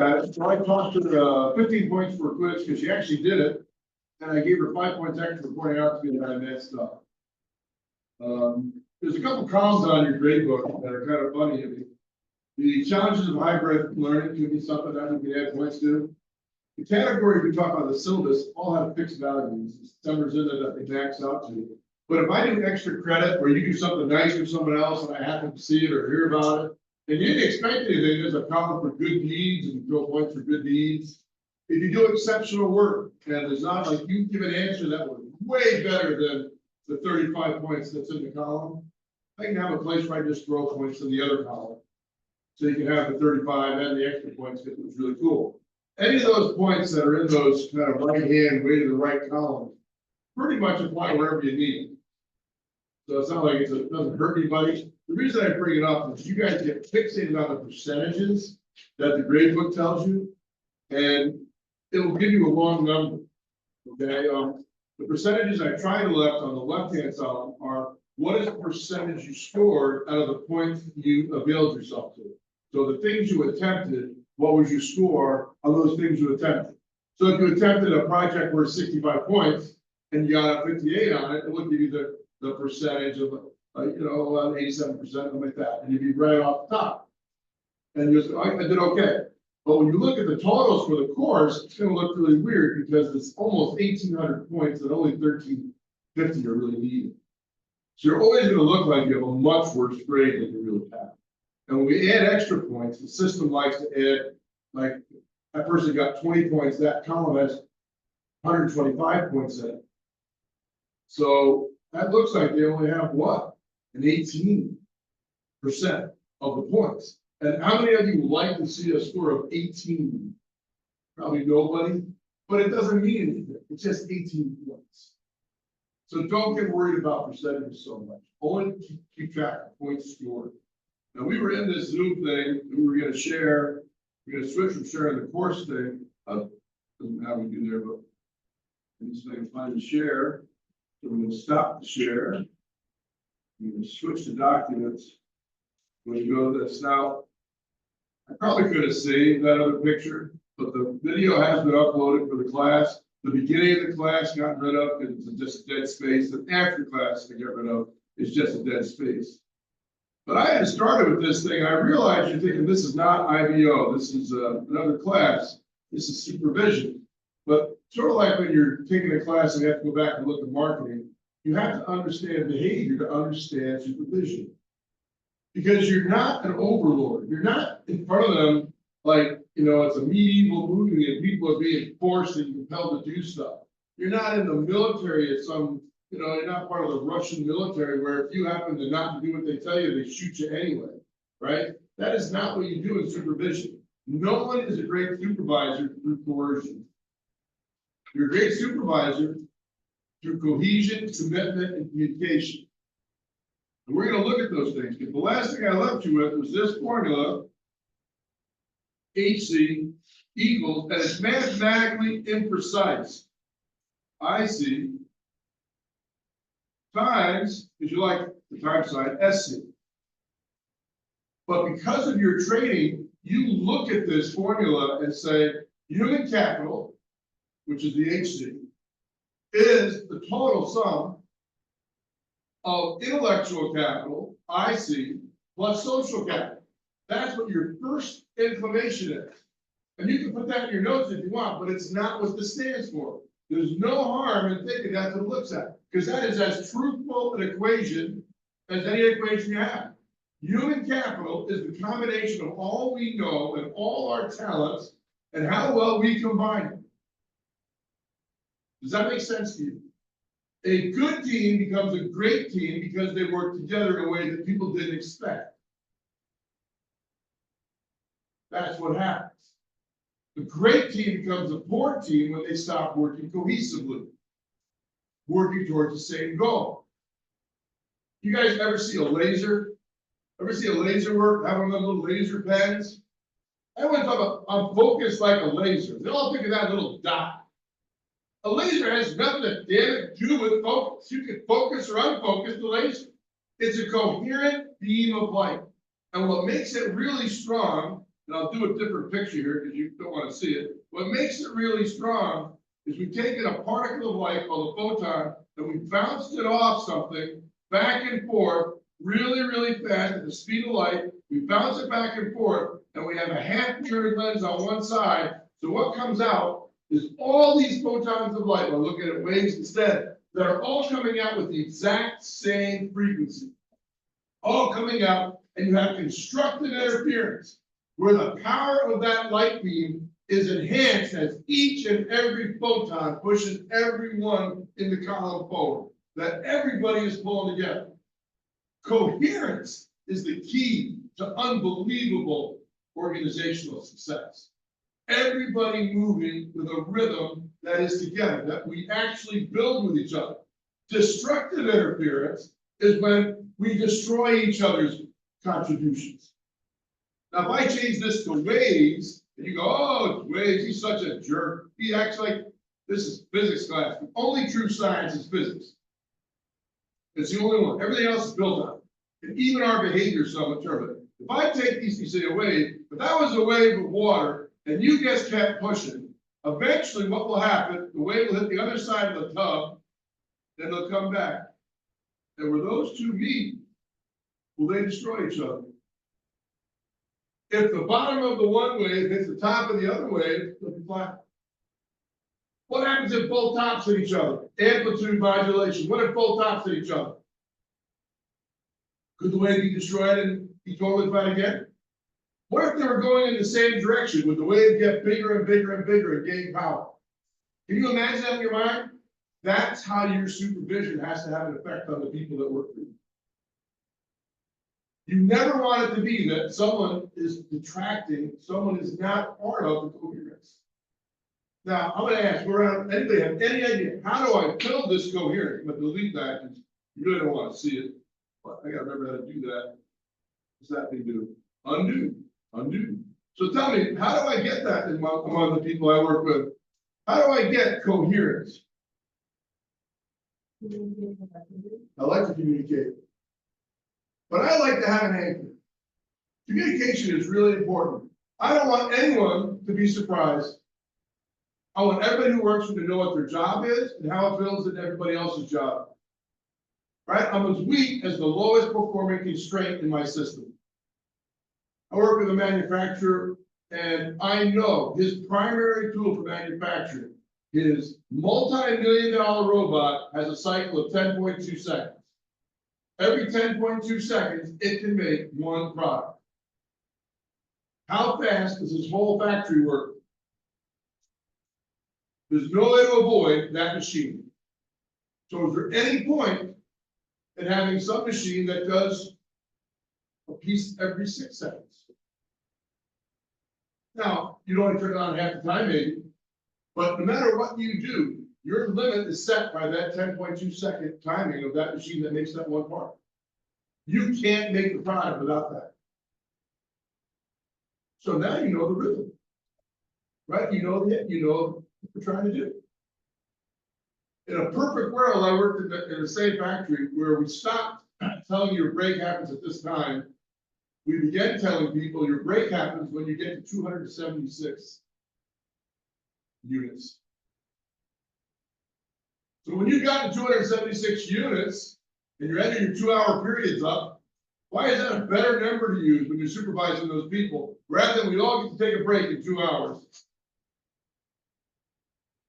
So I talked to her 15 points for a quiz because she actually did it. And I gave her 5 points extra for pointing out to me that I messed up. There's a couple columns on your grade book that are kind of funny. I mean, the challenges of hybrid learning could be something that we can add points to. The category we talk about, the syllabus, all have fixed values. Numbers in there that they max out to. But if I do extra credit, or you do something nice for someone else and I happen to see it or hear about it, and you didn't expect anything, there's a column for good deeds and you throw points for good deeds. If you do exceptional work, and it's not like you give an answer that was way better than the 35 points that's in the column, I can have a place where I just throw points in the other column. So you can have the 35 and the extra points, because it was really cool. Any of those points that are in those kind of right hand, way to the right column, pretty much apply wherever you need it. So it's not like it doesn't hurt anybody. The reason I bring it up is you guys get fixated on the percentages that the grade book tells you, and it'll give you a long number. Okay, the percentages I tried to left on the left-hand side are what is the percentage you scored out of the points you availed yourself to. So the things you attempted, what was your score on those things you attempted? So if you attempted a project worth 65 points and you got a 58 on it, it would give you the percentage of, 87%, something like that, and you'd be right off the top. And you say, I did okay. But when you look at the totals for the course, it's going to look really weird because it's almost 1,800 points and only 1,350 are really needed. So you're always going to look like you have a much worse grade than you really have. And when we add extra points, the system likes to add, like that person got 20 points, that column has 125 points in it. So that looks like they only have what? An 18% of the points. And how many of you would like to see a score of 18? Probably nobody, but it doesn't mean anything. It's just 18 points. So don't get worried about percentages so much. Only keep track of points scored. Now we were in this Zoom thing, and we were going to share. We're going to switch from sharing the course thing. Doesn't matter how we do there, but I'm just going to find the share. So we're going to stop the share. We're going to switch the documents. We're going to go to this now. I probably could have saved that other picture, but the video has been uploaded for the class. The beginning of the class got rid of because it's just dead space. And after class to get rid of is just a dead space. But I had started with this thing. I realized you're thinking this is not IBO. This is another class. This is supervision. But sort of like when you're taking a class and you have to go back and look at marketing, you have to understand behavior to understand supervision. Because you're not an overlord. You're not in front of them like, it's a medieval movie and people are being forced and compelled to do stuff. You're not in the military at some, you're not part of the Russian military where if you happen to not do what they tell you, they shoot you anyway, right? That is not what you do in supervision. No one is a great supervisor through coercion. You're a great supervisor through cohesion, commitment, and communication. And we're going to look at those things, because the last thing I left you with was this formula, HC equals, and it's mathematically imprecise, IC times, if you like the time sign, SC. But because of your training, you look at this formula and say, human capital, which is the HC, is the total sum of intellectual capital, IC, plus social capital. That's what your first inclination is. And you can put that in your notes if you want, but it's not what this stands for. There's no harm in thinking that's what it looks at, because that is as truthful an equation as any equation you have. Human capital is the combination of all we know and all our talents and how well we combine them. Does that make sense to you? A good team becomes a great team because they work together in a way that people didn't expect. That's what happens. A great team becomes a poor team when they stop working cohesively, working towards the same goal. You guys ever see a laser? Ever see a laser work? Have one of those little laser pens? Everyone's talking about, I'm focused like a laser. They all think of that little dot. A laser has nothing to do with focus. You can focus or unfocus the laser. It's a coherent beam of light. And what makes it really strong, and I'll do a different picture here because you don't want to see it. What makes it really strong is we've taken a particle of light called a photon and we bounced it off something back and forth really, really fast at the speed of light. We bounce it back and forth and we have a half-mirrored lens on one side. So what comes out is all these photons of light, we're looking at waves instead, that are all coming out with the exact same frequency. All coming out, and you have constructed interference where the power of that light beam is enhanced as each and every photon pushes everyone in the column forward, that everybody is pulling together. Coherence is the key to unbelievable organizational success. Everybody moving with a rhythm that is together, that we actually build with each other. Destructive interference is when we destroy each other's contributions. Now, if I change this to waves, and you go, oh, it's waves, he's such a jerk. He acts like this is physics class. The only true science is physics. It's the only one. Everything else is built on it. And even our behavior is somewhat determined. If I take these, you say a wave, but that was a wave of water, and you just kept pushing, eventually what will happen, the wave will hit the other side of the tub, then they'll come back. And where those two meet, will they destroy each other? If the bottom of the one wave hits the top of the other wave, they'll be flat. What happens if both tops hit each other? Amplitude modulation. What if both tops hit each other? Could the wave be destroyed and be totally flat again? What if they were going in the same direction? Would the wave get bigger and bigger and bigger and gain power? Can you imagine that in your mind? That's how your supervision has to have an effect on the people that work for you. You never want it to be that someone is detracting, someone is not part of the coherence. Now, I'm going to ask, anybody have any idea, how do I build this coherence? I'm going to delete that because you really don't want to see it. But I got to remember how to do that. What's that thing do? Undo. Undo. So tell me, how do I get that among the people I work with? How do I get coherence? I like to communicate. But I like to have an anchor. Communication is really important. I don't want anyone to be surprised. I want everybody who works with me to know what their job is and how it builds into everybody else's job. Right? I'm as weak as the lowest performing constraint in my system. I work with a manufacturer and I know his primary tool for manufacturing, his multi-million-dollar robot has a cycle of 10.2 seconds. Every 10.2 seconds, it can make one product. How fast does his whole factory work? There's no way to avoid that machine. So is there any point in having some machine that does a piece every 6 seconds? Now, you'd only turn it on half the time maybe, but no matter what you do, your limit is set by that 10.2 second timing of that machine that makes that one part. You can't make the product without that. So now you know the rhythm, right? You know what you're trying to do. In a perfect world, I worked in the same factory where we stopped telling you your break happens at this time. We began telling people your break happens when you get to 276 units. So when you got to 276 units and you're ending your 2-hour periods up, why is that a better number to use when you're supervising those people rather than we all get to take a break in 2 hours?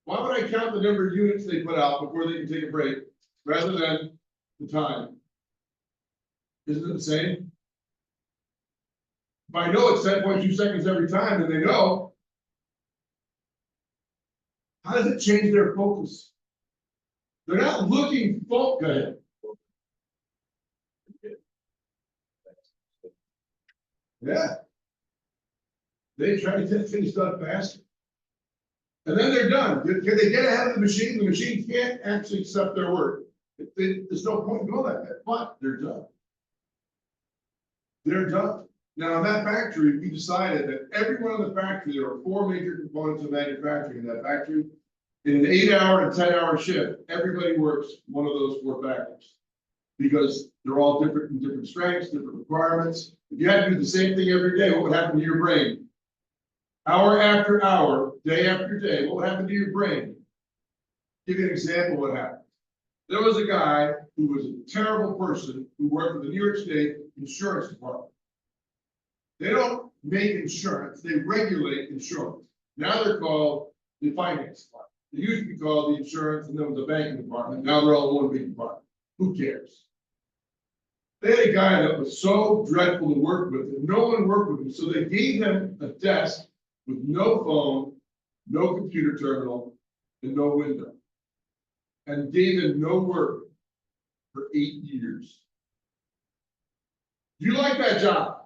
Why would I count the number of units they put out before they can take a break rather than the time? Isn't it the same? If I know it's 10.2 seconds every time, then they know. How does it change their focus? They're not looking for. Go ahead. Yeah. They try to get things done faster. And then they're done. Can they get ahead of the machine? The machine can't actually accept their work. There's no point in going like that, but they're done. They're done. Now, in that factory, we decided that everyone in the factory, there are 4 major components of manufacturing in that factory. In an 8-hour and 10-hour shift, everybody works one of those 4 factors because they're all different in different strengths, different requirements. If you had to do the same thing every day, what would happen to your brain? hour after hour, day after day, what would happen to your brain? Give you an example of what happened. There was a guy who was a terrible person who worked for the New York State Insurance Department. They don't make insurance, they regulate insurance. Now they're called the finance department. They used to be called the insurance, and then was the banking department. Now they're all one big department. Who cares? They had a guy that was so dreadful to work with that no one worked with him. So they gave him a desk with no phone, no computer terminal, and no window. And gave him no work for 8 years. Do you like that job?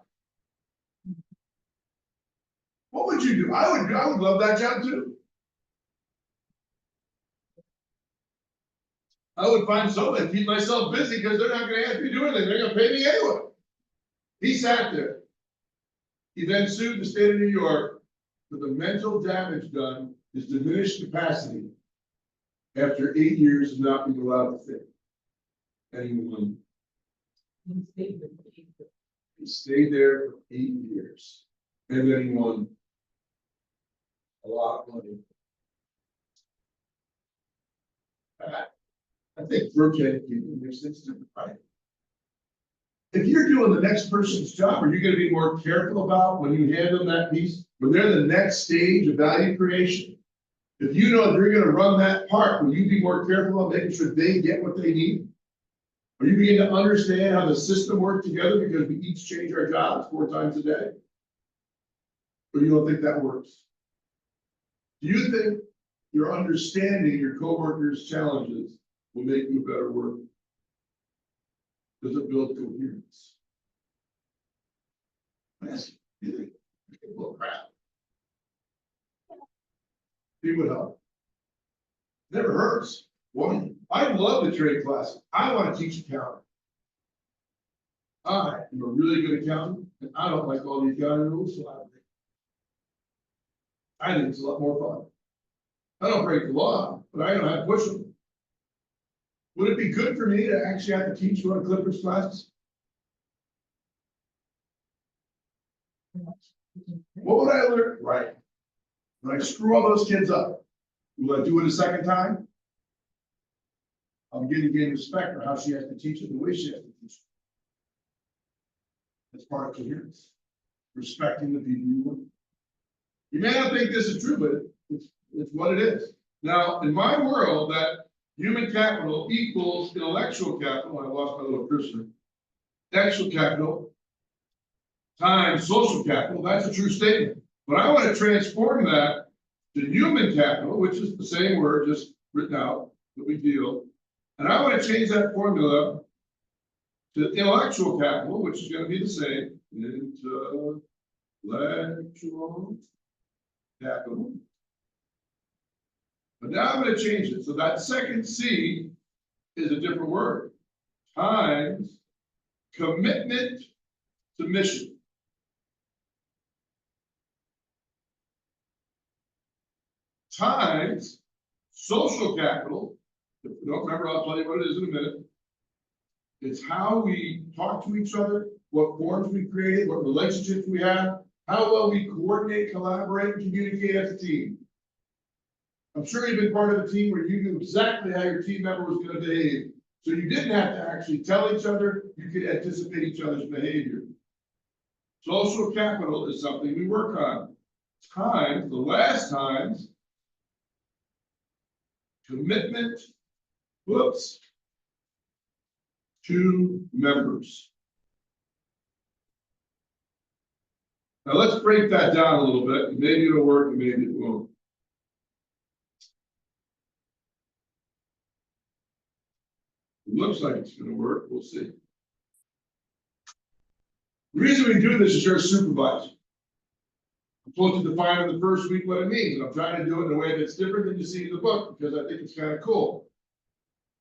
What would you do? I would love that job too. I would find something to keep myself busy because they're not going to ask me to do anything. They're going to pay me anyway. He sat there. He then sued the state of New York for the mental damage done, his diminished capacity after 8 years of not being allowed to think. And he won. He stayed there for 8 years. And then he won a lot of money. I think virtual education makes things different, right? If you're doing the next person's job, are you going to be more careful about when you hand them that piece? When they're the next stage of value creation? If you know they're going to run that part, will you be more careful about making sure they get what they need? Are you beginning to understand how the system works together because we each change our jobs 4 times a day? Or you don't think that works? Do you think your understanding your coworkers' challenges will make you a better worker? Does it build coherence? Yes, you think it's a little crap. It would help. Never hurts. Well, I love the trade class. I want to teach accounting. I am a really good accountant, and I don't like all the accounting rules, so I think it's a lot more fun. I don't break the law, but I know how to push them. Would it be good for me to actually have to teach one of Clifford's classes? What would I learn? Right. When I screw all those kids up, will I do it a second time? I'm getting to gain respect for how she has to teach it, the way she has to teach it. That's part of coherence. Respecting the people you work with. You may not think this is true, but it's what it is. Now, in my world, that human capital equals intellectual capital. I lost my little cursor. Intellectual capital times social capital. That's a true statement. But I want to transform that to human capital, which is the same word, just written out, no big deal. And I want to change that formula to intellectual capital, which is going to be the same. Intellectual capital. But now I'm going to change it. So that second C is a different word. Times commitment to mission. Times social capital. If you don't remember, I'll tell you what it is in a minute. It's how we talk to each other, what forms we create, what relationships we have, how well we coordinate, collaborate, and communicate as a team. I'm sure you've been part of a team where you knew exactly how your team member was going to behave. So you didn't have to actually tell each other, you could anticipate each other's behavior. Social capital is something we work on. Times, the last times, commitment, to members. Now let's break that down a little bit. Maybe it'll work and maybe it won't. It looks like it's going to work. We'll see. The reason we do this is you're a supervisor. I'm supposed to define in the first week what it means, and I'm trying to do it in a way that's different than you see in the book because I think it's kind of cool.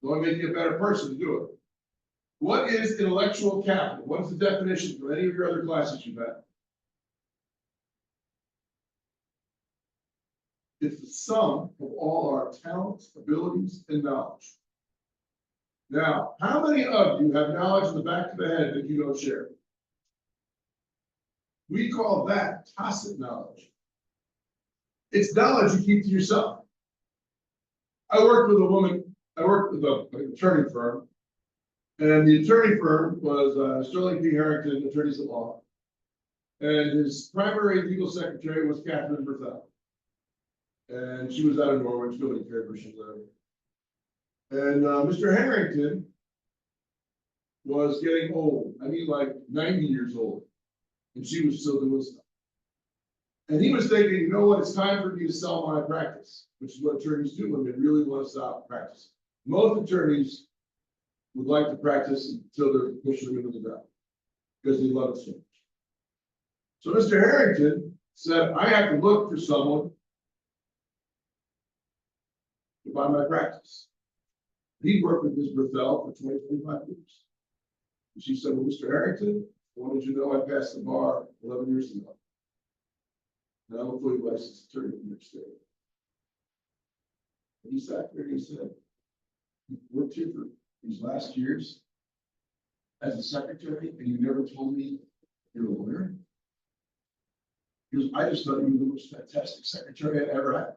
I want to make you a better person to do it. What is intellectual capital? What is the definition for any of your other classes you've had? It's the sum of all our talents, abilities, and knowledge. Now, how many of you have knowledge in the back of the head that you don't share? We call that tacit knowledge. It's knowledge you keep to yourself. I worked with an attorney firm, and the attorney firm was Sterling P. Harrington, attorneys at law. And his primary legal secretary was Catherine Berthel. And she was out of Norwich, nobody cared where she lived. And Mr. Harrington was getting old. I mean, like 90 years old. And she was still doing stuff. And he was thinking, you know what, it's time for me to sell my practice, which is what attorneys do when they really want to stop practicing. Most attorneys would like to practice until they're pushing them into the ground because they love it so much. So Mr. Harrington said, I have to look for someone to buy my practice. He worked with Ms. Berthel for 25 years. And she said, well, Mr. Harrington, I wanted you to know I passed the bar 11 years ago. And I'm a fully licensed attorney in New York State. And he sat there and he said, you worked here for these last years as a secretary, and you never told me you're a lawyer? He goes, I just thought you were the most fantastic secretary I ever had.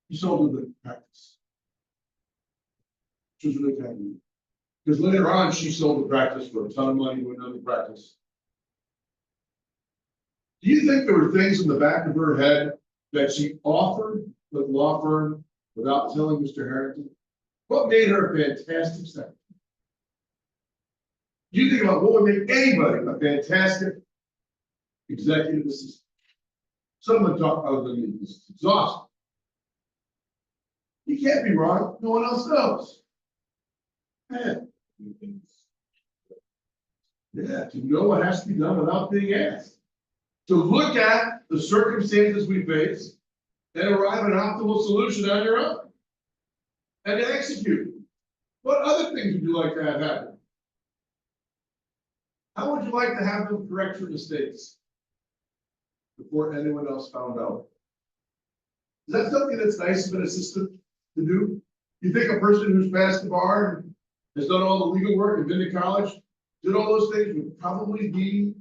He sold her the practice. Which was really kind of neat. Because later on, she sold the practice for a ton of money to another practice. Do you think there were things in the back of her head that she offered the law firm without telling Mr. Harrington? What made her a fantastic secretary? You think about what would make anybody a fantastic executive assistant. Someone talked about them, it's exhausting. You can't be wrong, no one else knows. Man. Yeah, to know what has to be done without being asked. To look at the circumstances we face and arrive at an optimal solution on your own. And to execute. What other things would you like to have happen? How would you like to have them correct your mistakes before anyone else found out? Is that something that's nice of an assistant to do? You think a person who's passed the bar and has done all the legal work and been to college, did all those things, would probably be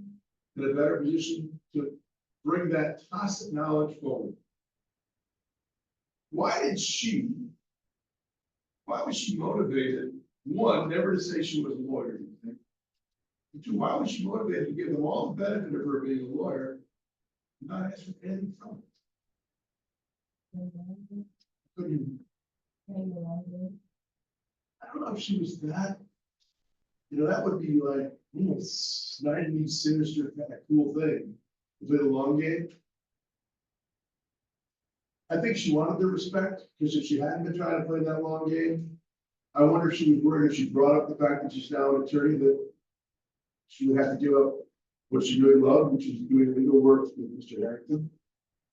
in a better position to bring that tacit knowledge forward? Why was she motivated? One, never to say she was a lawyer. And two, why was she motivated to give them all the benefit of her being a lawyer and not ask for anything from it? I don't know if she was that. That would be like, snidely, sinister, kind of cool thing to play the long game. I think she wanted the respect, because if she hadn't been trying to play that long game, I wonder if she was worried if she brought up the fact that she's now an attorney that she would have to give up what she really loved, which is doing legal work with Mr. Harrington.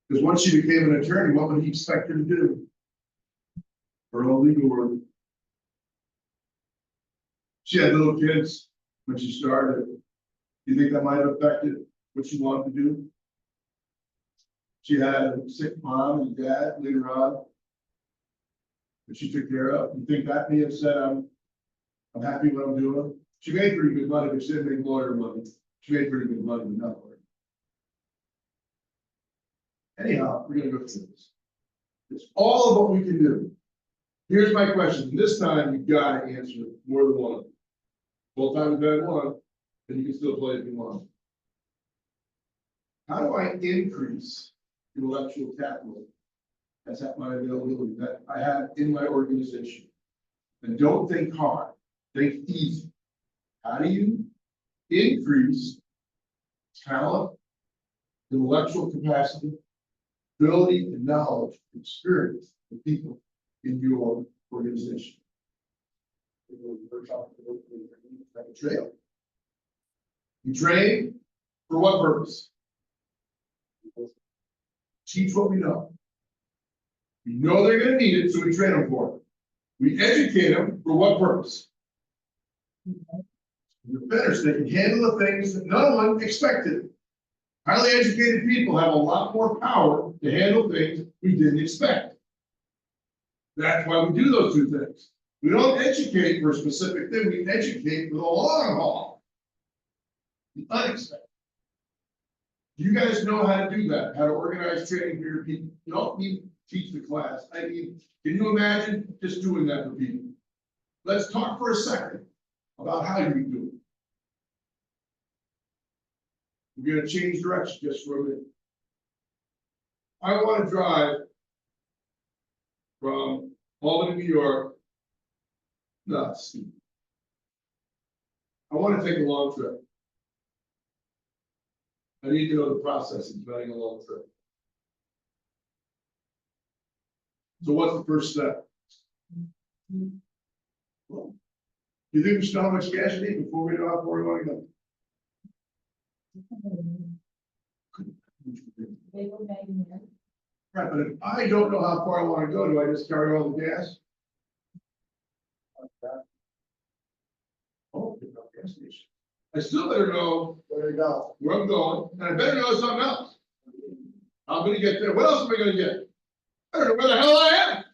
Because once she became an attorney, what would he expect her to do? Her own legal work. She had little kids when she started. Do you think that might have affected what she wanted to do? She had a sick mom and dad later on that she took care of. You think that may have said, I'm happy what I'm doing? She made pretty good money, but she didn't make lawyer money. She made pretty good money with not lawyer. Anyhow, we're going to go through this. It's all of what we can do. Here's my question. This time, you've got to answer more than one. Both times you've had one, and you can still play if you want. How do I increase intellectual capital that's at my availability that I have in my organization? And don't think hard, think easy. How do you increase talent, intellectual capacity, ability, and knowledge, experience of people in your organization? Like a trail. You train for what purpose? Teach what we know. We know they're going to need it, so we train them for it. We educate them for what purpose? They're better so they can handle the things that no one expected. Highly educated people have a lot more power to handle things we didn't expect. That's why we do those two things. We don't educate for a specific thing, we educate for the long haul. The unexpected. You guys know how to do that, how to organize training for your people. You don't need to teach the class. I mean, can you imagine just doing that for people? Let's talk for a second about how you do it. We're gonna change direction just for a minute. I want to drive from Albany, New York. Nuts. I want to take a long trip. I need to know the process of planning a long trip. So what's the first step? Well, you think we should know how much gas you need before we know how far we want to go? Right, but if I don't know how far I want to go, do I just carry all the gas? Oh, pick up gas station. I still better know where I'm going, and I better know something else. I'm gonna get there. What else am I gonna get? I don't know where the hell I am.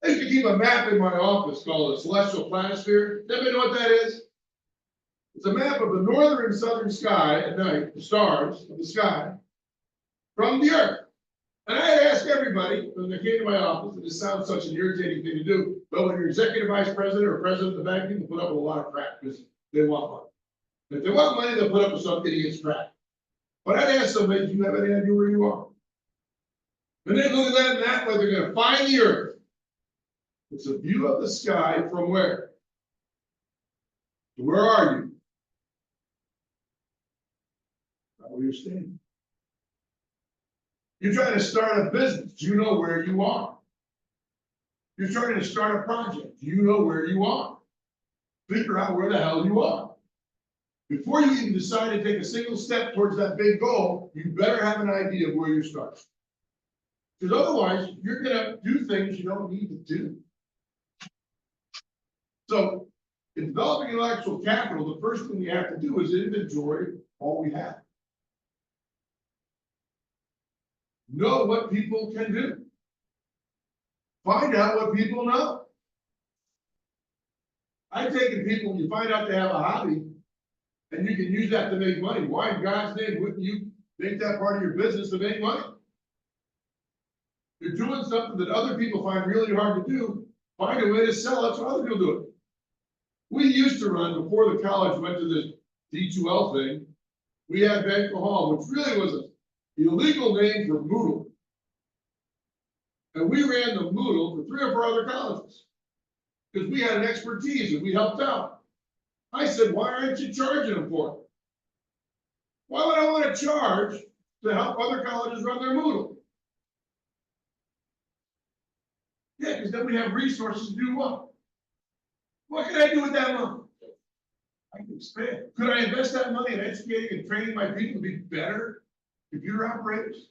I used to keep a map in my office called the celestial planisphere. Anybody know what that is? It's a map of the northern and southern sky at night, the stars of the sky, from the earth. And I had asked everybody when they came to my office, and this sounds such an irritating thing to do, but when you're executive vice president or president of the bank, people put up with a lot of crap because they want money. If they want money, they'll put up with some idiot's crap. But I'd ask somebody, do you have any idea where you are? And they look at that and that, like they're going to find the earth. It's a view of the sky from where? Where are you? Not where you're standing. You're trying to start a business. Do you know where you are? You're trying to start a project. Do you know where you are? Figure out where the hell you are. Before you even decide to take a single step towards that big goal, you better have an idea of where you're starting. Because otherwise, you're going to do things you don't need to do. So, in developing intellectual capital, the first thing you have to do is inventory all we have. Know what people can do. Find out what people know. I've taken people, you find out they have a hobby, and you can use that to make money. Why in God's name wouldn't you make that part of your business to make money? You're doing something that other people find really hard to do. Find a way to sell it so other people do it. We used to run, before the college went to this D2L thing, we had Banquet Hall, which really was an illegal name for Moodle. And we ran the Moodle for 3 or 4 other colleges. Because we had an expertise and we helped out. I said, why aren't you charging them for it? Why would I want to charge to help other colleges run their Moodle? Yeah, because then we have resources to do what? What can I do with that money? I can expand. Could I invest that money in educating and training my people to be better computer operators?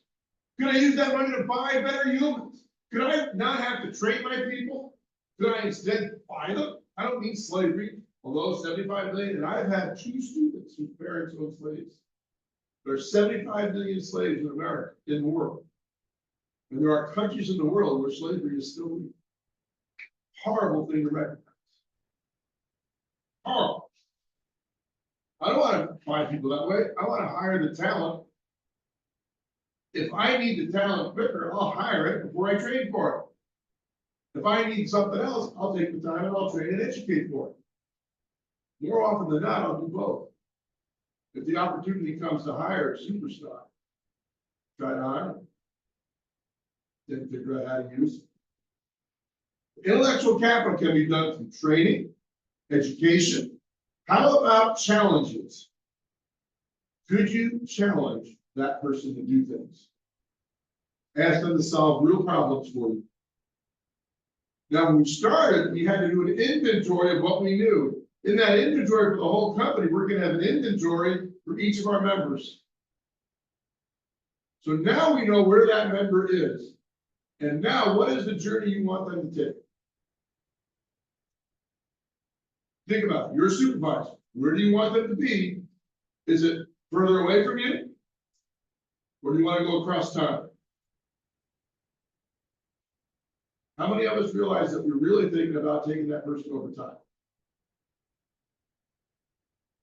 Could I use that money to buy better humans? Could I not have to train my people? Could I instead buy them? I don't mean slavery, although 75 million, and I've had 2 students whose parents owned slaves. There are 75 million slaves in America, in the world. And there are countries in the world where slavery is still legal. Horrible thing to recognize. Horrible. I don't want to find people that way. I want to hire the talent. If I need the talent quicker, I'll hire it before I train for it. If I need something else, I'll take the time and I'll train and educate for it. More often than not, I'll do both. If the opportunity comes to hire a superstar, try to hire them. Then figure out how to use it. Intellectual capital can be done through training, education. How about challenges? Could you challenge that person to do things? Ask them to solve real problems for you. Now, when we started, we had to do an inventory of what we knew. In that inventory for the whole company, we're going to have an inventory for each of our members. So now we know where that member is. And now, what is the journey you want them to take? Think about it. You're a supervisor. Where do you want them to be? Is it further away from you? Or do you want to go across town? How many of us realize that we're really thinking about taking that person over time?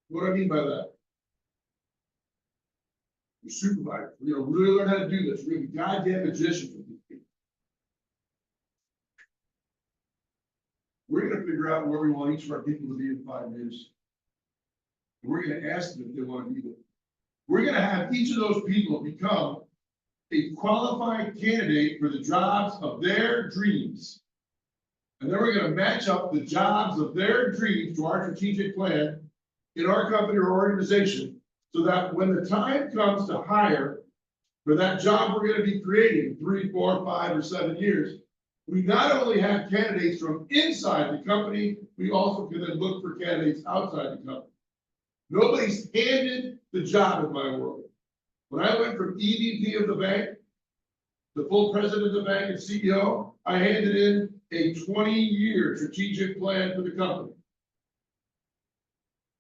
What do I mean by that? your supervisor. We're gonna really learn how to do this. We're gonna be goddamn magicians with these people. We're gonna figure out where we want each of our people to be in 5 years. And we're gonna ask them if they want to be there. We're gonna have each of those people become a qualified candidate for the jobs of their dreams. And then we're gonna match up the jobs of their dreams to our strategic plan in our company or organization, so that when the time comes to hire for that job we're gonna be creating 3, 4, 5, or 7 years, we not only have candidates from inside the company, we also can then look for candidates outside the company. Nobody's handed the job in my world. When I went from EVP of the bank, the full president of the bank and CEO, I handed in a 20-year strategic plan for the company.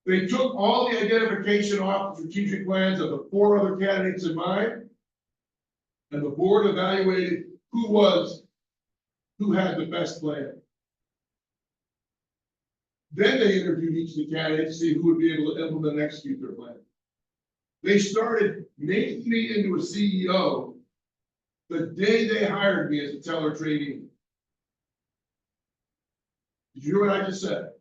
They took all the identification off the strategic plans of the 4 other candidates in mine, and the board evaluated who had the best plan. Then they interviewed each of the candidates to see who would be able to implement and execute their plan. They started making me into a CEO the day they hired me as a teller trainee. Did you hear what I just said?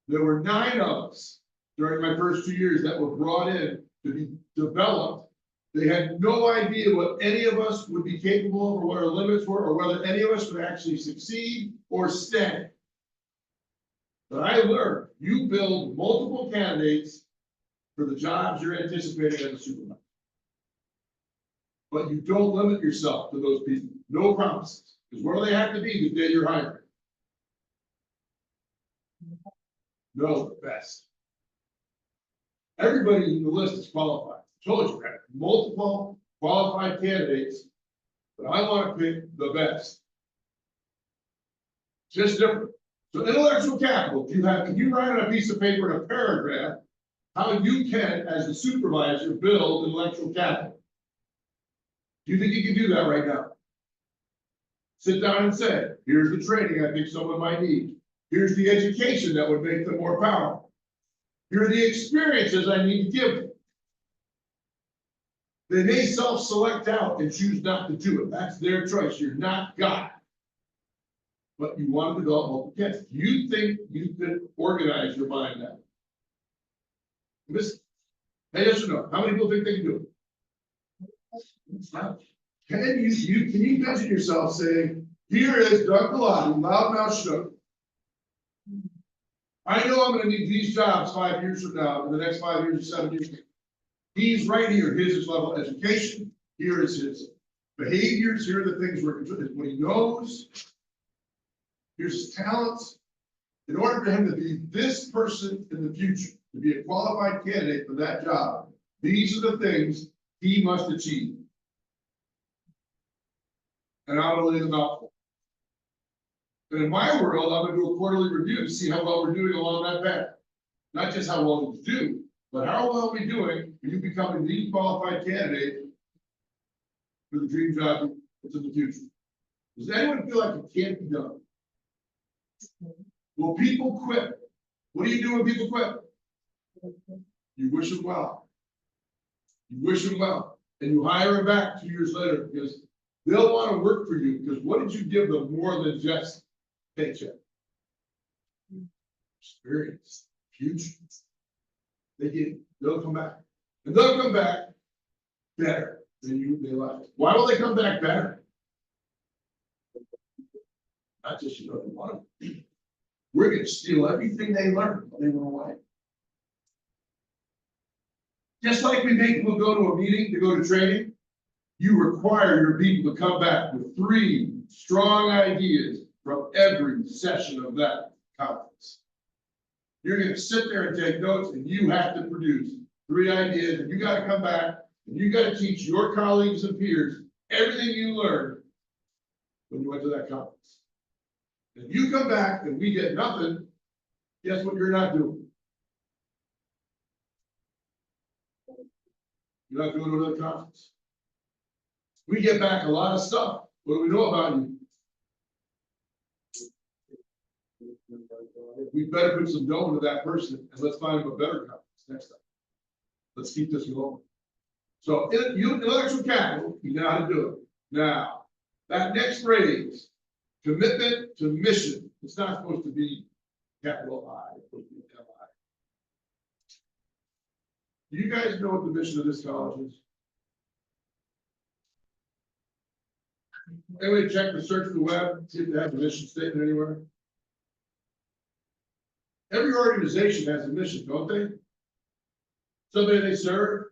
There were 9 of us during my first 2 years that were brought in to be developed. They had no idea what any of us would be capable of or what our limits were, or whether any of us would actually succeed or stay. But I learned you build multiple candidates for the jobs you're anticipating as a supervisor. But you don't limit yourself to those people. No promises. Because what do they have to be the day you're hiring? No, the best. Everybody in the list is qualified. I told you, I have multiple qualified candidates, but I want to pick the best. Just different. So intellectual capital, if you write on a piece of paper in a paragraph how you can, as a supervisor, build intellectual capital. Do you think you can do that right now? Sit down and say, here's the training I think someone might need. Here's the education that would make them more powerful. Here are the experiences I need to give them. They may self-select out and choose not to do it. That's their choice. You're not God. But you want to develop multiple candidates. You think you can organize your mind now? Hey, yes or no? How many people think they can do it? Can you imagine yourself saying, here is Doug Galati, loudmouth shook. I know I'm going to need these jobs 5 years from now, in the next 5 years or 7 years. He's right here. Here's his level of education. Here is his behaviors. Here are the things where what he knows. Here's his talents. In order for him to be this person in the future, to be a qualified candidate for that job, these are the things he must achieve. And I'm going to lay them out. And in my world, I'm going to do a quarterly review to see how well we're doing along that path. Not just how well we do, but how well are we doing for you becoming the qualified candidate for the dream job that's in the future. Does anyone feel like it can't be done? Will people quit? What do you do when people quit? You wish them well. You wish them well. And you hire them back 2 years later because they'll want to work for you, because what did you give them more than just paycheck? Experience, future. They'll come back. And they'll come back better than you realize. Why will they come back better? Not just they want to. We're going to steal everything they learned when they went away. Just like we make people go to a meeting to go to training, you require your people to come back with 3 strong ideas from every session of that conference. You're going to sit there and take notes, and you have to produce 3 ideas, and you got to come back and you got to teach your colleagues and peers everything you learned when you went to that conference. If you come back and we get nothing, guess what you're not doing? You're not going to another conference. We get back a lot of stuff. What do we know about you? We better put some dough into that person, and let's find him a better conference next time. Let's keep this going. So intellectual capital, you know how to do it. Now, that next phrase, commitment to mission, it's not supposed to be capital I, it's supposed to be L-I. Do you guys know what the mission of this college is? Anybody check the search the web, see if they have a mission statement anywhere? Every organization has a mission, don't they? Somebody they serve.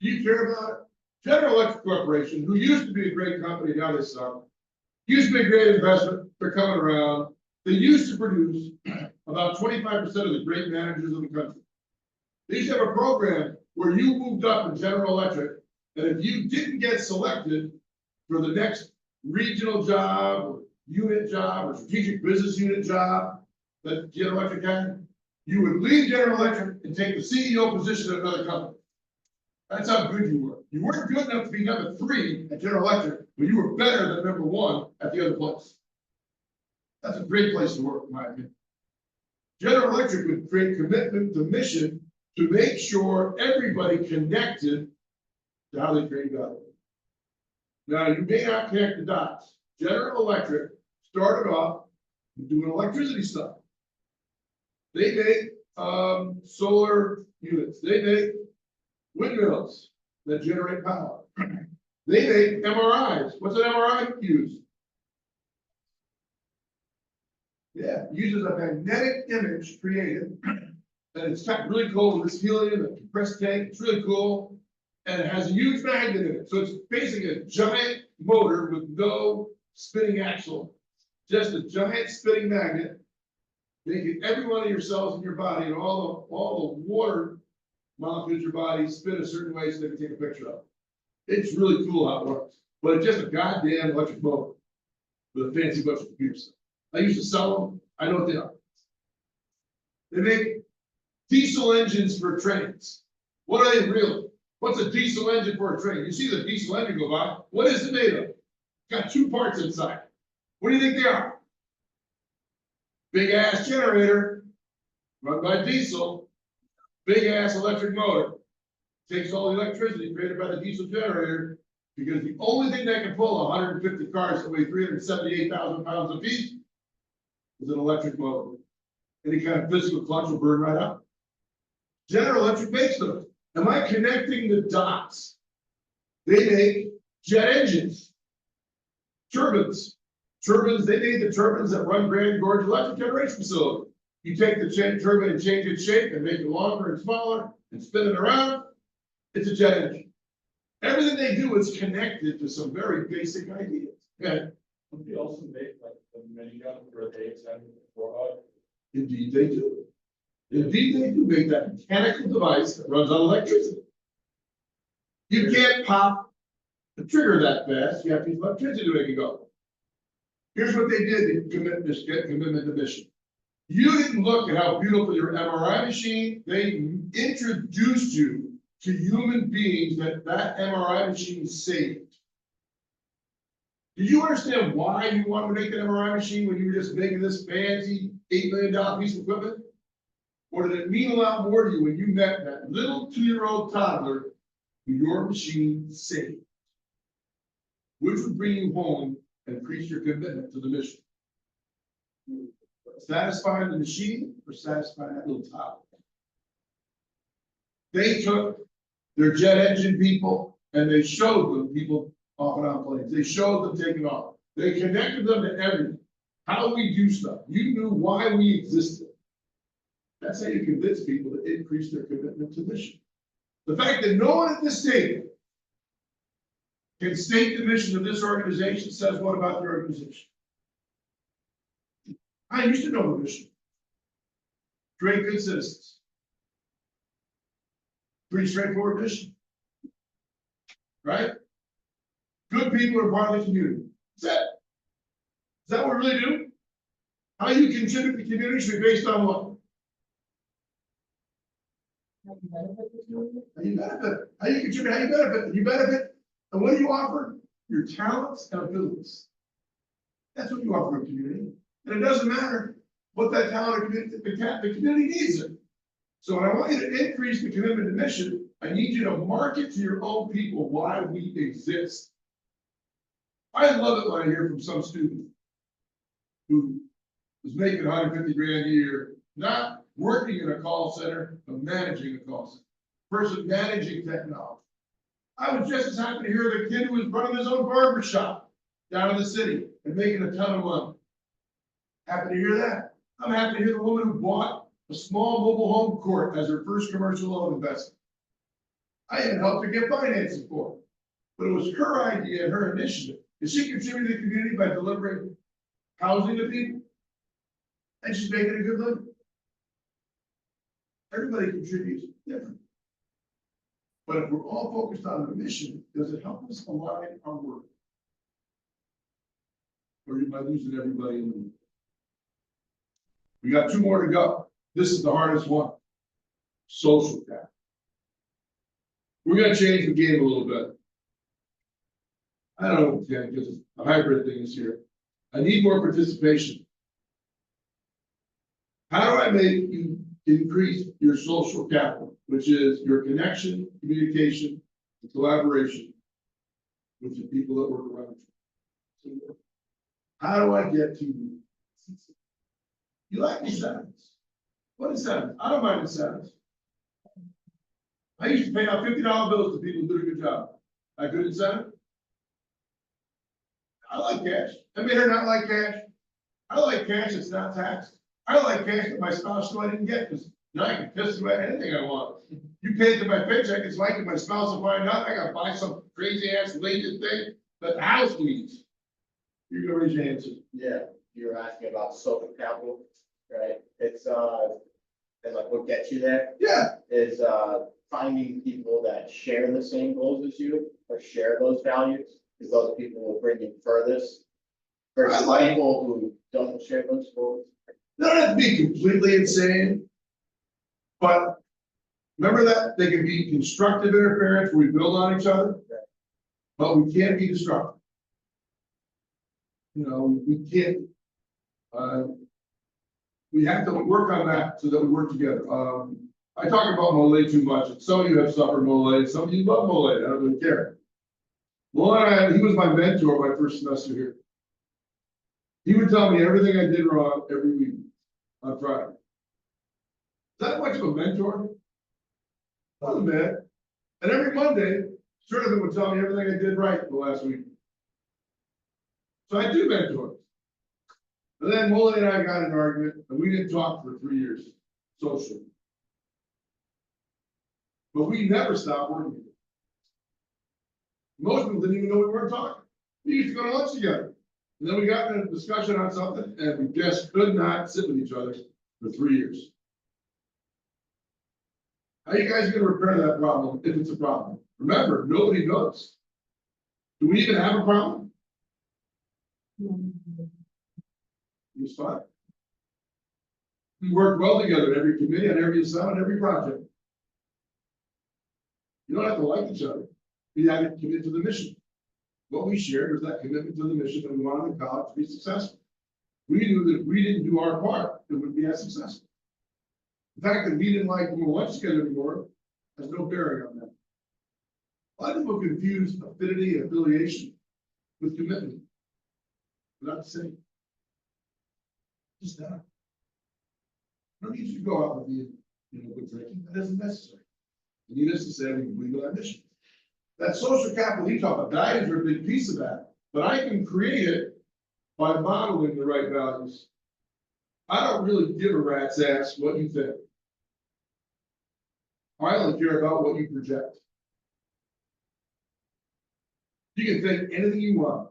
Do you care about it? General Electric Corporation, who used to be a great company, now they suck. Used to be a great investment, they're coming around. They used to produce about 25% of the great managers in the country. They used to have a program where you moved up in General Electric, and if you didn't get selected for the next regional job, or unit job, or strategic business unit job that General Electric had, you would leave General Electric and take the CEO position at another company. That's how good you were. You weren't good enough to be number 3 at General Electric, but you were better than number 1 at the other place. That's a great place to work, in my opinion. General Electric would create commitment to mission to make sure everybody connected to how they create value. Now, you may not connect the dots. General Electric started off doing electricity stuff. They make solar units. They make windmills that generate power. They make MRIs. What's an MRI used? Yeah, it uses a magnetic image created, and it's got really cool with this helium and compressed tank. It's really cool, and it has a huge magnet in it. So it's basically a giant motor with no spinning axle, just a giant spinning magnet, making every one of your cells in your body and all the water molecules in your body spin a certain way so they can take a picture of it. It's really cool how it works, but it's just a goddamn electric motor with a fancy bunch of computer stuff. I used to sell them. I know what they are. They make diesel engines for trains. What are they really? What's a diesel engine for a train? You see the diesel engine go by. What is it made of? It's got 2 parts inside. What do you think they are? Big ass generator run by diesel. Big ass electric motor. Takes all the electricity created by the diesel generator, because the only thing that can pull 150 cars that weigh 378,000 pounds apiece is an electric motor. Any kind of physical clutch will burn right out. General Electric makes those. Am I connecting the dots? They make jet engines, turbines. Turbines, they made the turbines that run Grand Gorge Electric Generation Facility. You take the turbine and change its shape and make it longer and smaller and spin it around. It's a jet engine. Everything they do is connected to some very basic ideas. Okay. Would they also make like the minigun where they extend it before? Indeed they do. Indeed they do make that mechanical device that runs on electricity. You can't pop the trigger that fast. You have to use electricity to make it go. Here's what they did to commit this commitment to mission. You didn't look at how beautiful your MRI machine. They introduced you to human beings that MRI machine saved. Did you understand why you wanted to make an MRI machine when you were just making this fancy $8 million piece of equipment? Or did it mean a lot more to you when you met that little 2-year-old toddler who your machine saved? Which would bring you home and increase your commitment to the mission? Satisfying the machine or satisfying that little toddler? They took their jet engine people and they showed them people off and on planes. They showed them taking off. They connected them to everything. How we do stuff. You knew why we existed. That's how you convince people to increase their commitment to mission. The fact that no one at this table can state the mission of this organization says what about the organization? I used to know the mission. Create good citizens. Pretty straightforward mission. Right? Good people are part of the community. Is that what we really do? How you contribute to the community should be based on what? How you benefit the community? How you benefit. How you contribute, how you benefit. You benefit. And what do you offer? Your talents and abilities. That's what you offer a community. And it doesn't matter what that talent or community, the community needs it. So when I want you to increase the commitment to mission, I need you to market to your own people why we exist. I love it when I hear from some student who is making 150 grand a year, not working in a call center, but managing a call center. Person managing technology. I was just as happy to hear the kid who was running his own barber shop down in the city and making a ton of money. Happy to hear that. I'm happy to hear the woman who bought a small mobile home court as her first commercial loan investment. I had helped her get financing for it, but it was her idea and her initiative. And she contributed to the community by delivering housing to people, and she's making a good living. Everybody contributes differently. But if we're all focused on the mission, does it help us align our work? Or am I losing everybody in the room? We got 2 more to go. This is the hardest one. Social capital. We're gonna change the game a little bit. I don't know, Ken, because a hybrid thing is here. I need more participation. How do I make you increase your social capital, which is your connection, communication, and collaboration with the people that work around you? How do I get to you? You like incentives? What incentives? I don't mind incentives. I used to pay out $50 bills to people who did a good job. A good incentive? I like cash. I mean, I not like cash. I like cash that's not taxed. I like cash that my spouse knew I didn't get, because now I can piss about anything I want. You pay it to my paycheck, it's like if my spouse will find out, I gotta buy some crazy ass lazy thing that the house needs. You're gonna raise your hand, sir. Yeah, you're asking about social capital, right? It's, and like what gets you there Yeah, is, finding people that share the same goals as you or share those values, because those people will bring you furthest. Versus I like- people who don't share those goals. they don't have to be completely insane. But remember that they can be constructive interference where we build on each other, but we can't be destructive. You know, we can't. We have to work on that so that we work together. I talk about Mole too much. Some of you have suffered Mole, some of you love Mole. I don't really care. Well, he was my mentor my first semester here. He would tell me everything I did wrong every week on Friday. Is that much of a mentor? Wasn't bad. And every Monday, Strickland would tell me everything I did right the last week. So I do mentor. And then Molly and I got in an argument, and we didn't talk for 3 years, socially. But we never stopped working together. Most people didn't even know we weren't talking. We used to go to lunch together. And then we got in a discussion on something, and we just could not sit with each other for 3 years. How are you guys gonna repair that problem if it's a problem? Remember, nobody knows. Do we even have a problem? It's fine. We work well together in every committee, on every assignment, every project. You don't have to like each other. We have to commit to the mission. What we shared was that commitment to the mission that we wanted the college to be successful. We knew that if we didn't do our part, it wouldn't be as successful. The fact that we didn't like going to lunch together anymore has no bearing on that. A lot of people confuse affinity and affiliation with commitment. They're not the same. Just that. I don't need you to go out with me, good drinking. That isn't necessary. You need us to say we believe in our mission. That social capital you talk about, values are a big piece of that, but I can create it by modeling the right values. I don't really give a rat's ass what you think. I only care about what you project. You can think anything you want.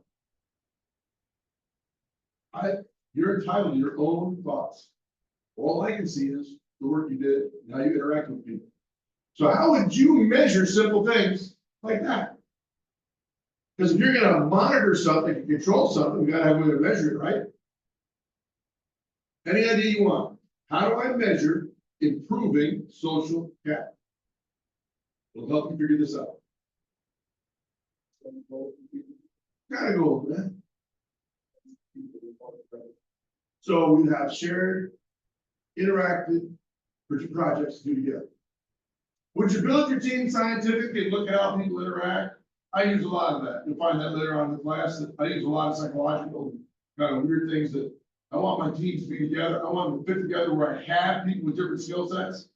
You're entitled to your own thoughts. All I can see is the work you did, and how you interact with people. So how would you measure simple things like that? Because if you're gonna monitor something and control something, we gotta have a way to measure it, right? Any idea you want? How do I measure improving social capital? It'll help you figure this out. Gotta go, man. So we have shared, interactive projects to do together. Would you build your team scientifically and look at how people interact? I use a lot of that. You'll find that later on in the class, that I use a lot of psychological kind of weird things that I want my teams to be together. I want them to fit together where I have people with different skill sets.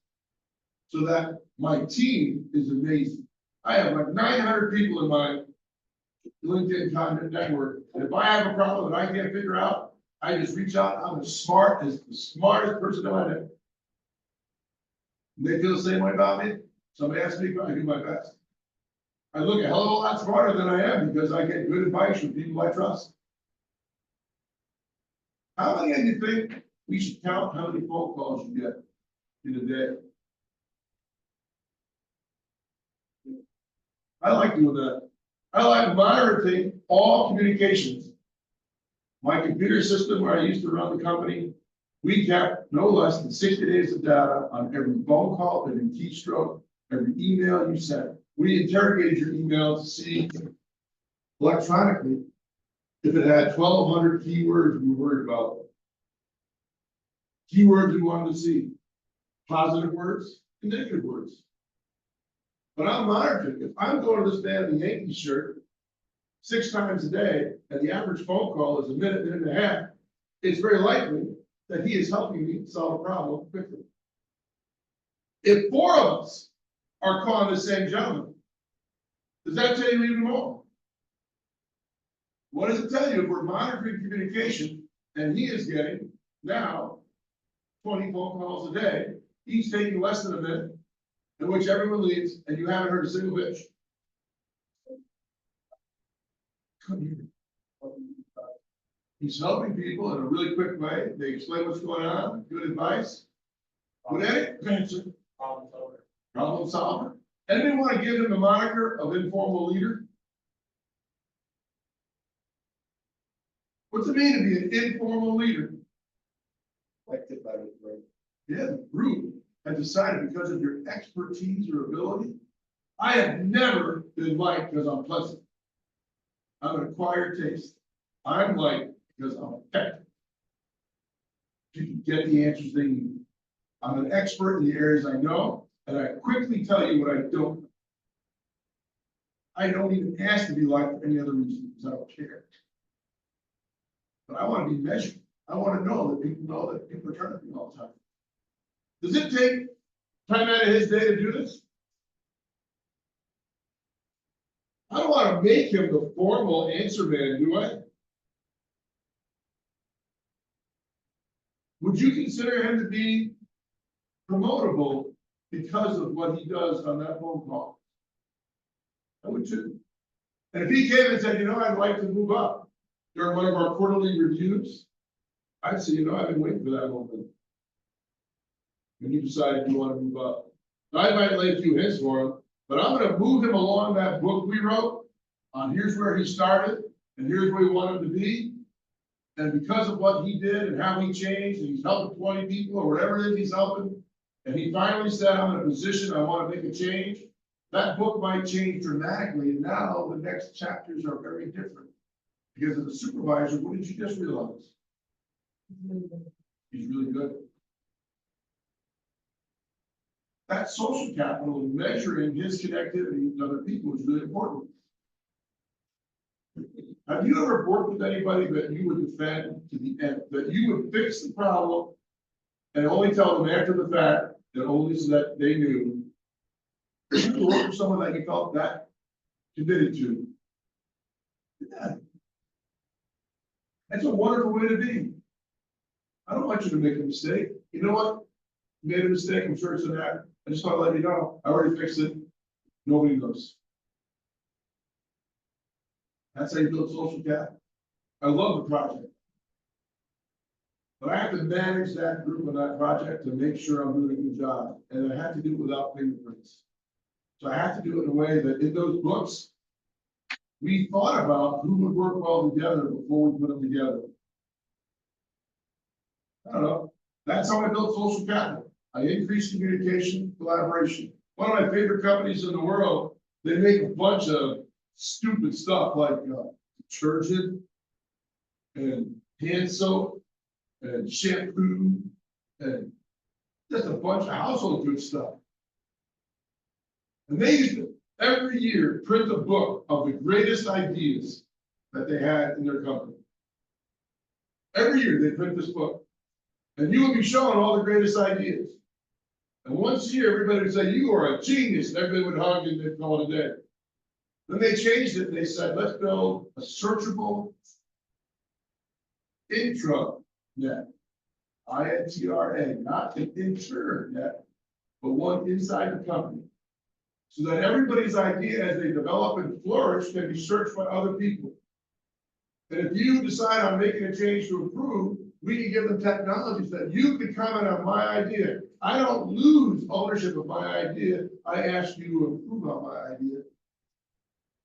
So that my team is amazing. I have like 900 people in my LinkedIn content network. And if I have a problem that I can't figure out, I just reach out. I'm the smartest person I know. They feel the same way about me. Somebody asks me, I do my best. I look a hell of a lot smarter than I am because I get good advice from people I trust. How many of you think we should count how many phone calls you get in a day? I like doing that. I like monitoring all communications. My computer system where I used to run the company, we kept no less than 60 days of data on every phone call, every keystroke, every email you sent. We interrogated your email to see electronically if it had 1,200 keywords we were worried about. Keywords we wanted to see, positive words and negative words. But I'm monitoring. If I'm going to this man in the Yankees shirt 6 times a day, and the average phone call is a minute and a half, it's very likely that he is helping me solve a problem quickly. If 4 of us are calling the same gentleman, does that tell you even more? What does it tell you if we're monitoring communication and he is getting now 20 phone calls a day, he's taking less than a minute, in which everyone leaves, and you haven't heard a single bitch? He's helping people in a really quick way. They explain what's going on, good advice. Good answer. Problem solver. Anybody want to give him the moniker of informal leader? What's it mean to be an informal leader? Elected by the group. Yeah, the group has decided because of your expertise or ability. I have never been liked because I'm pleasant. I'm an acquired taste. I'm liked because I'm effective. You can get the answers they need. I'm an expert in the areas I know, and I quickly tell you what I don't know. I don't even ask to be liked for any other reason because I don't care. But I want to be measured. I want to know that people are turning to me all the time. Does it take time out of his day to do this? I don't want to make him the formal answer man, do I? Would you consider him to be promotable because of what he does on that phone call? I would too. And if he came and said, I'd like to move up during one of our quarterly reviews, I'd say, I've been waiting for that moment. When you decide you want to move up. I might lay a few hints for him, but I'm going to move him along that book we wrote on here's where he started and here's where we want him to be. And because of what he did and how he changed, and he's helping 20 people or whatever it is he's helping, and he finally said, I'm in a position, I want to make a change, that book might change dramatically. And now the next chapters are very different. Because as a supervisor, what did you just realize? He's really good. That social capital and measuring his connectivity with other people is really important. Have you ever worked with anybody that you would defend to the end, that you would fix the problem and only tell them after the fact, that only so that they knew? Did you work with someone that you felt that committed to? Yeah. That's a wonderful way to be. I don't want you to make a mistake. You know what? You made a mistake, I'm sure it's an act. I just want to let you know, I already fixed it. Nobody knows. That's how you build social capital. I love the project. But I have to manage that group and that project to make sure I'm doing a good job. And I have to do it without fingerprints. So I have to do it in a way that in those books, we thought about who would work well together before we put them together. I don't know. That's how I built social capital. I increase communication, collaboration. One of my favorite companies in the world, they make a bunch of stupid stuff like detergent and hand soap and shampoo and just a bunch of household good stuff. And they used to, every year, print a book of the greatest ideas that they had in their company. Every year, they print this book. And you would be showing all the greatest ideas. And once a year, everybody would say, you are a genius, and everybody would hug and they'd call it a day. Then they changed it, and they said, let's build a searchable intranet. INTRA, not an internet, but one inside the company. So that everybody's idea as they develop and flourish can be searched by other people. And if you decide on making a change to improve, we can give them technologies that you can comment on my idea. I don't lose ownership of my idea. I ask you to improve on my idea.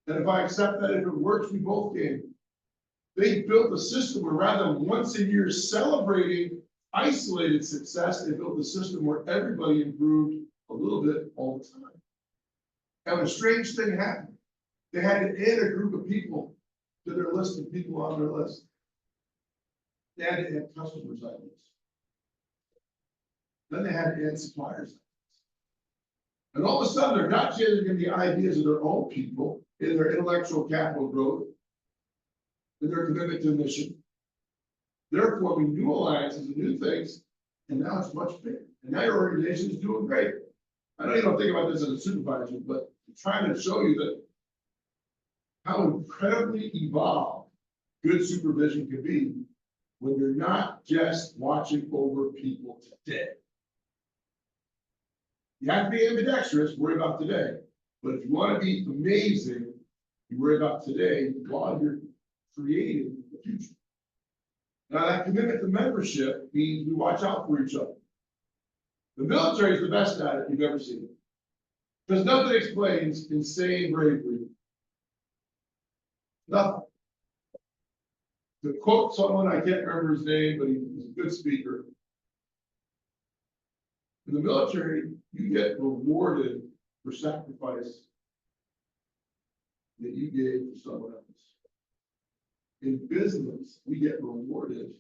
And if I accept that, if it works, we both gain. They built a system where rather than once a year celebrating isolated success, they built a system where everybody improved a little bit all the time. And a strange thing happened. They had to add a group of people to their list of people on their list. They had to add customers' ideas. Then they had to add suppliers' ideas. And all of a sudden, they're not changing the ideas of their own people in their intellectual capital growth, in their commitment to mission. They're forming new alliances and new things, and now it's much bigger. And now your organization is doing great. I know you don't think about this as a supervisor, but I'm trying to show you that how incredibly evolved good supervision can be when you're not just watching over people today. You have to be ambidextrous, worry about today. But if you want to be amazing, you worry about today while you're creating the future. Now that commitment to membership means we watch out for each other. The military is the best at it you've ever seen. Because nothing explains insane bravery. Nothing. To quote someone, I can't remember his name, but he was a good speaker. In the military, you get rewarded for sacrifice that you gave to someone else. In business, we get rewarded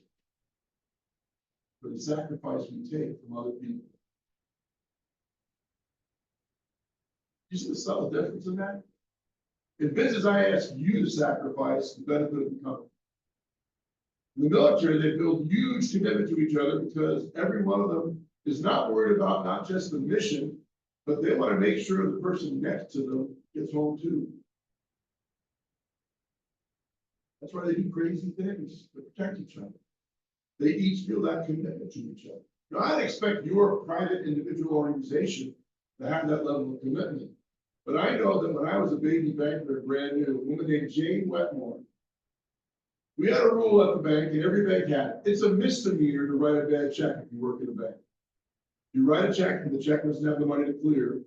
for the sacrifice we take from other people. You see the subtle difference in that? In business, I ask you to sacrifice the benefit of the company. In the military, they build huge commitment to each other because every one of them is not worried about not just the mission, but they want to make sure the person next to them gets home too. That's why they do crazy things to protect each other. They each feel that commitment to each other. Now, I'd expect your private individual organization to have that level of commitment. But I know that when I was a baby banker, brand new, a woman named Jane Wetmore, we had a rule at the bank, and every bank had it. It's a misdemeanor to write a bad check if you work in a bank. You write a check and the check doesn't have the money to clear.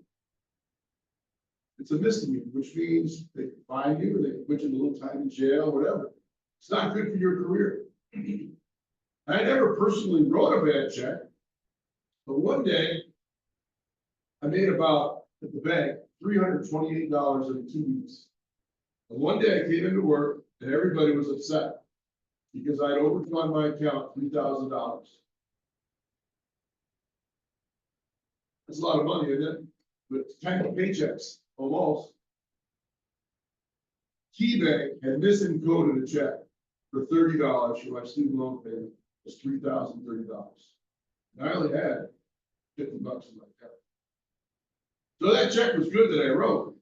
It's a misdemeanor, which means they can fine you, or they can put you in a little time in jail, whatever. It's not good for your career. I never personally wrote a bad check, but one day I made about, at the bank, $328 in 2 weeks. And one day I came into work and everybody was upset because I'd overdrawn my account $3,000. That's a lot of money, isn't it? But 10 paychecks, almost. KeyBank had misencoded a check for $30 for my student loan payment. It was $3,030. And I only had $50 in my account. So that check was good that I wrote,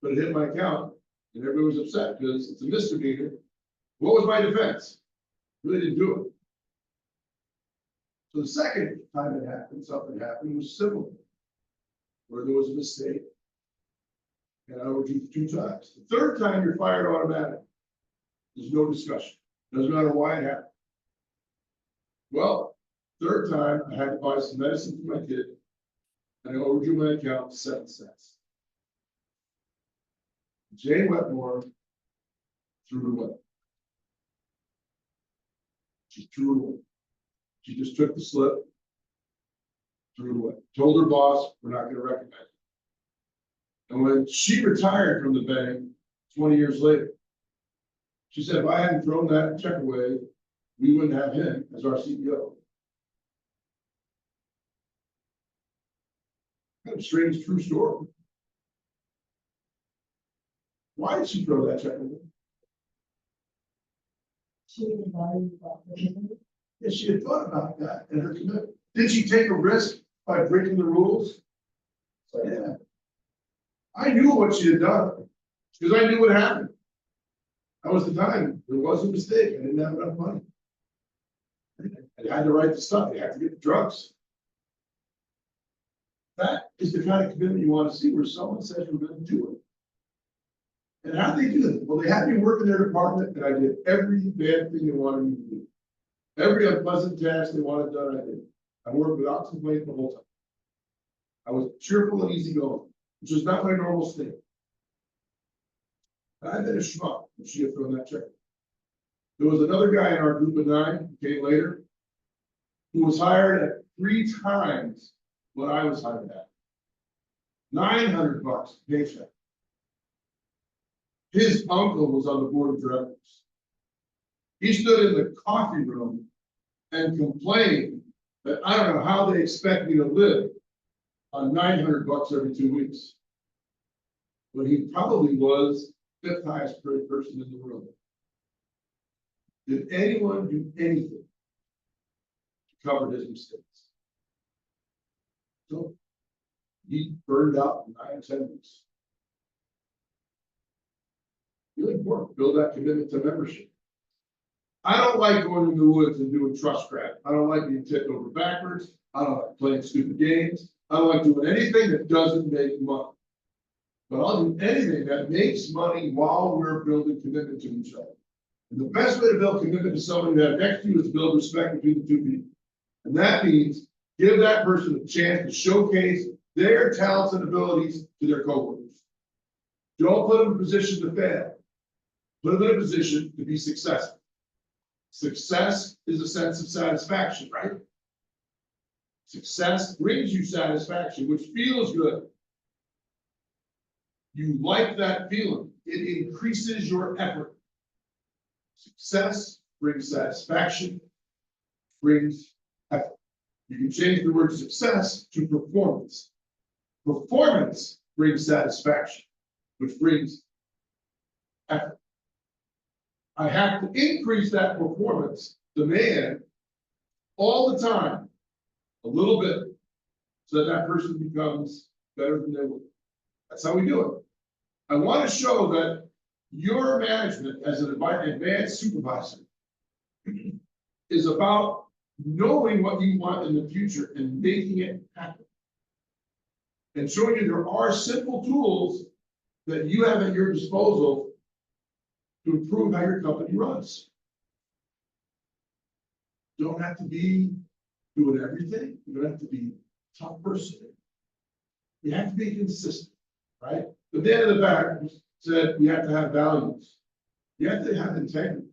but it hit my account and everybody was upset because it's a misdemeanor. What was my defense? Really didn't do it. So the second time it happened, something happened, was similar, where there was a mistake. And I overdrew 2 times. The third time, you're fired automatically. There's no discussion. Doesn't matter why it happened. Well, third time, I had to buy some medicine for my kid, and I overdrew my account 7 cents. Jane Wetmore threw it away. She threw it away. She just took the slip, threw it away. Told her boss, we're not going to recognize it. And when she retired from the bank 20 years later, she said, if I hadn't thrown that check away, we wouldn't have him as our CEO. Kind of strange, true story. Why did she throw that check away? Yeah, she had thought about that and her commitment. Did she take a risk by breaking the rules? So, Yeah. I knew what she had done, because I knew what happened. That was the time, there was a mistake, I didn't have enough money. I had to write the stuff, I had to get the drugs. That is the kind of commitment you want to see, where someone says we're gonna do it. And how did they do it? Well, they had me work in their department, and I did every bad thing they wanted me to do. Every unpleasant task they wanted done, I did. I worked without complaint the whole time. I was cheerful and easygoing, which was not my normal state. I've been a schmuck, when she had thrown that check. There was another guy in our group of 9, who came later, who was hired at 3 times what I was hired at. $900 paycheck. His uncle was on the board of directors. He stood in the coffee room and complained that I don't know how they expect me to live on $900 every 2 weeks. When he probably was 5th highest paid person in the world. Did anyone do anything to cover his mistakes? So he burned out in 9 or 10 weeks. Really important, build that commitment to membership. I don't like going in the woods and doing trust crap. I don't like being tipped over backwards. I don't like playing stupid games. I don't like doing anything that doesn't make money. But I'll do anything that makes money while we're building commitment to each other. And the best way to build commitment to somebody that next to you is to build respect between the 2 people. And that means give that person a chance to showcase their talents and abilities to their coworkers. Don't put them in a position to fail. Put them in a position to be successful. Success is a sense of satisfaction, right? Success brings you satisfaction, which feels good. You like that feeling. It increases your effort. Success brings satisfaction, brings effort. You can change the word success to performance. Performance brings satisfaction, which brings effort. I have to increase that performance demand all the time, a little bit, so that that person becomes better than they were. That's how we do it. I want to show that your management as an advanced supervisor is about knowing what you want in the future and making it happen. And showing you there are simple tools that you have at your disposal to improve how your company runs. You don't have to be doing everything. You don't have to be a tough person. You have to be consistent, right? The man in the back said we have to have values. You have to have integrity.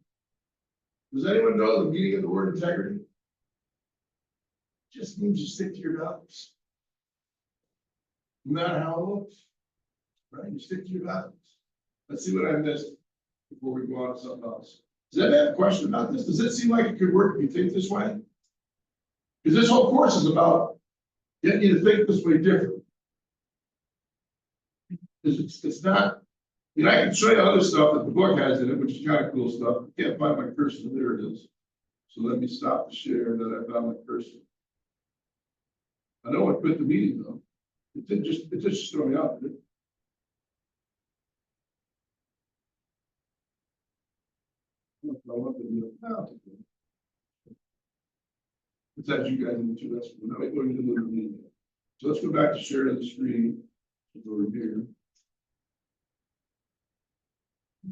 Does anyone know the meaning of the word integrity? It just means you stick to your values. No matter how it looks, right? You stick to your values. Let's see what I missed before we go on to something else. Does anyone have a question about this? Does it seem like it could work if you think this way? Because this whole course is about getting you to think this way differently. It's not, I can show you other stuff that the book has in it, which is kind of cool stuff. I can't find my cursor. There it is. So let me stop the share that I found my cursor. I know I quit the meeting though. It just threw me out. It's that you guys in the 2 lessons. Now we're going to the meeting. So let's go back to sharing the screen over here.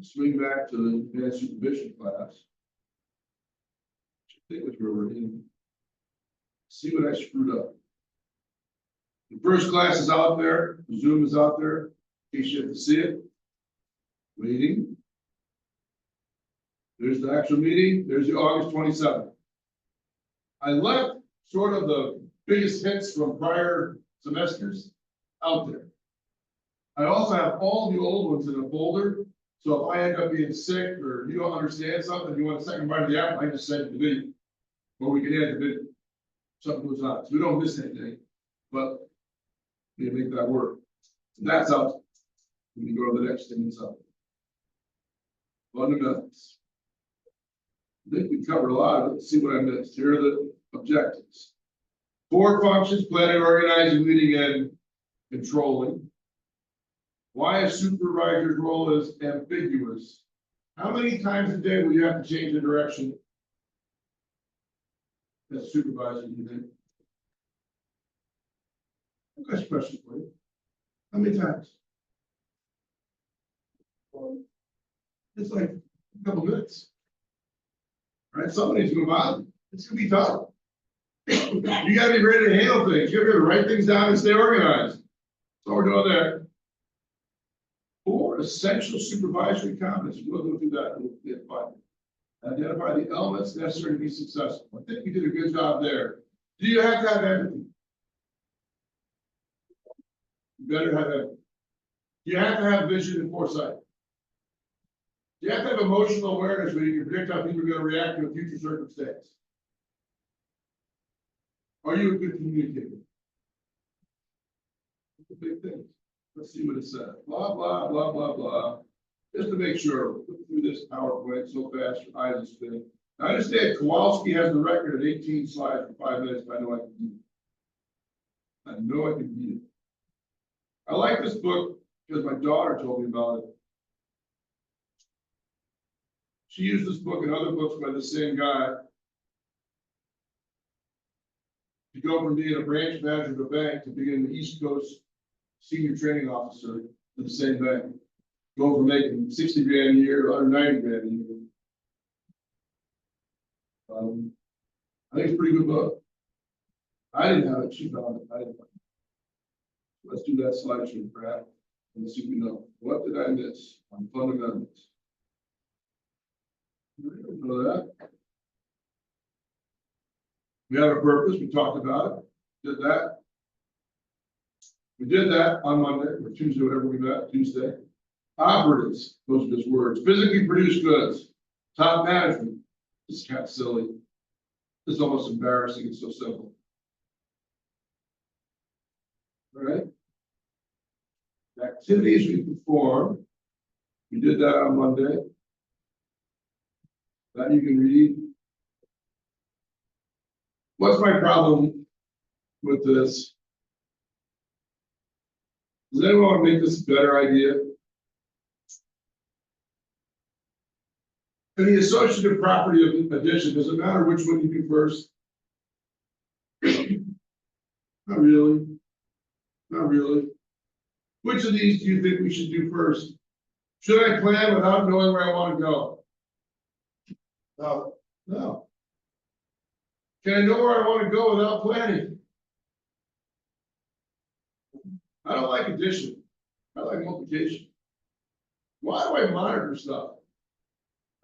Swing back to the advanced supervision class. I think that's where we're in. See what I screwed up. The first class is out there. The Zoom is out there. In case you have to see it. Waiting. There's the actual meeting. There's the August 27th. I left sort of the biggest hits from prior semesters out there. I also have all the old ones in a folder. So if I end up being sick or you don't understand something, you want a second bite of the apple, I just send it to the video. Or we can add the video. Something goes on. So we don't miss anything. But we make that work. So that's out. We can go to the next thing that's up. Fundamentals. I think we covered a lot of it. Let's see what I missed. Here are the objectives. 4 functions: planning, organizing, leading, and controlling. Why a supervisor's role is ambiguous. How many times a day will you have to change the direction as a supervisor, do you think? I've got a question for you. How many times? It's like a couple minutes. Right? Somebody's gonna move on. It's gonna be tough. You gotta be ready to handle things. You gotta be able to write things down and stay organized. That's what we're doing there. 4 essential supervisory competencies. We'll go through that. We'll get fun. Identify the elements necessary to be successful. I think we did a good job there. Do you have to have everything? You better have everything. You have to have vision and foresight. You have to have emotional awareness where you can predict how people are going to react to a future circumstance. Are you a good communicator? That's a big thing. Let's see what it says. Blah, blah, blah, blah, blah. Just to make sure, look through this PowerPoint so fast, your eyes are spinning. I understand Kowalski has the record at 18 slides for 5 minutes, but I know I can do it. I know I can do it. I like this book because my daughter told me about it. She used this book and other books by the same guy to go from being a branch manager of a bank to being the East Coast senior training officer for the same bank. Go from making 60 grand a year to 190 grand a year. I think it's a pretty good book. I didn't have it, she found it. I didn't. Let's do that slideshow, Brad, and see if we know. What did I miss on fundamentals? We don't know that. We have a purpose, we talked about it, did that. We did that on Monday or Tuesday, whatever we met, Tuesday. Operatives, those are just words. Physically produced goods. Top management. This is kind of silly. This is almost embarrassing. It's so simple. All right. The activities we perform. We did that on Monday. That you can read. What's my problem with this? Does anyone want to make this a better idea? And the associative property of addition, does it matter which one you do first? Not really. Not really. Which of these do you think we should do first? Should I plan without knowing where I want to go? No. No. Can I know where I want to go without planning? I don't like addition. I like multiplication. Why do I monitor stuff?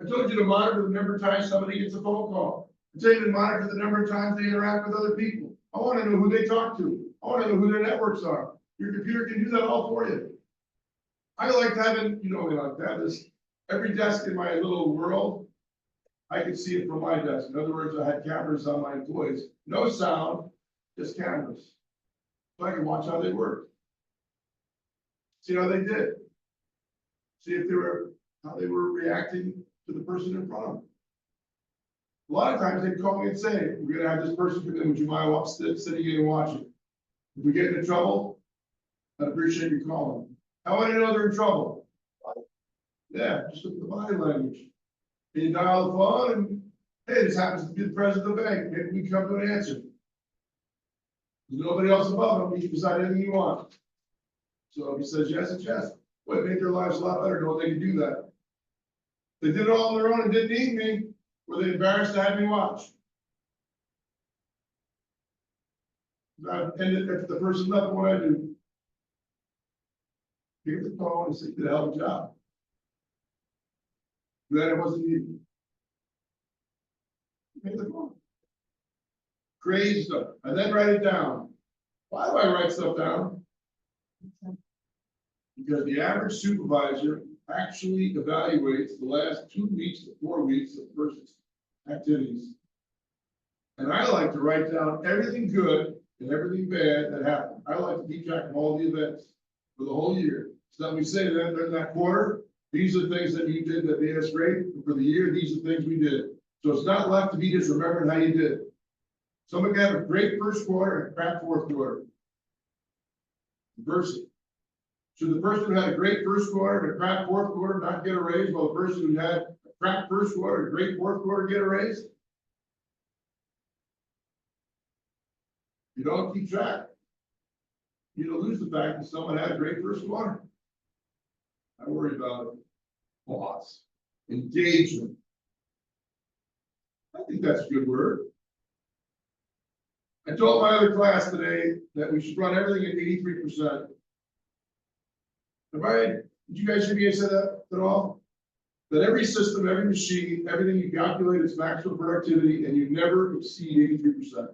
I told you to monitor the number of times somebody gets a phone call. I tell you to monitor the number of times they interact with other people. I want to know who they talk to. I want to know who their networks are. Your computer can do that all for you. I like having, you know, like that is every desk in my little world. I could see it from my desk. In other words, I had cameras on my employees. No sound, just cameras. So I can watch how they work. See how they did. See if they were, how they were reacting to the person in front of them. A lot of times they'd call me and say, we're gonna have this person come in, would you mind sitting in and watching? If we get into trouble, I'd appreciate you calling. How would I know they're in trouble? Yeah, just look at the body language. And you dial the phone and, hey, this happens to be the president of the bank, maybe we can come to an answer. There's nobody else above him, you can decide anything you want. So if he says yes, it's yes. Well, it made their lives a lot better knowing they could do that. They did it all on their own and didn't need me. Were they embarrassed to have me watch? And if the person left, what I do? Pick up the phone and say, did a hell of a job. Glad it wasn't you. Pick the phone. Crazy stuff. And then write it down. Why do I write stuff down? Because the average supervisor actually evaluates the last 2 weeks to 4 weeks of the person's activities. And I like to write down everything good and everything bad that happened. I like to keep track of all the events for the whole year. So that we say that in that quarter, These are things that you did that made us great for the year. These are things we did. So it's not left to be just remembering how you did. Someone can have a great first quarter and a crap fourth quarter. Reverse it. Should the person who had a great first quarter and a crap fourth quarter not get a raise, while the person who had a crap first quarter and a great fourth quarter get a raise? You don't keep track. You don't lose the fact that someone had a great first quarter. I worry about it. Boss. Engagement. I think that's a good word. I told my other class today that we should run everything at 83%. Did you guys hear me say that at all? That every system, every machine, everything you calculate is maximum productivity and you never exceed 83%.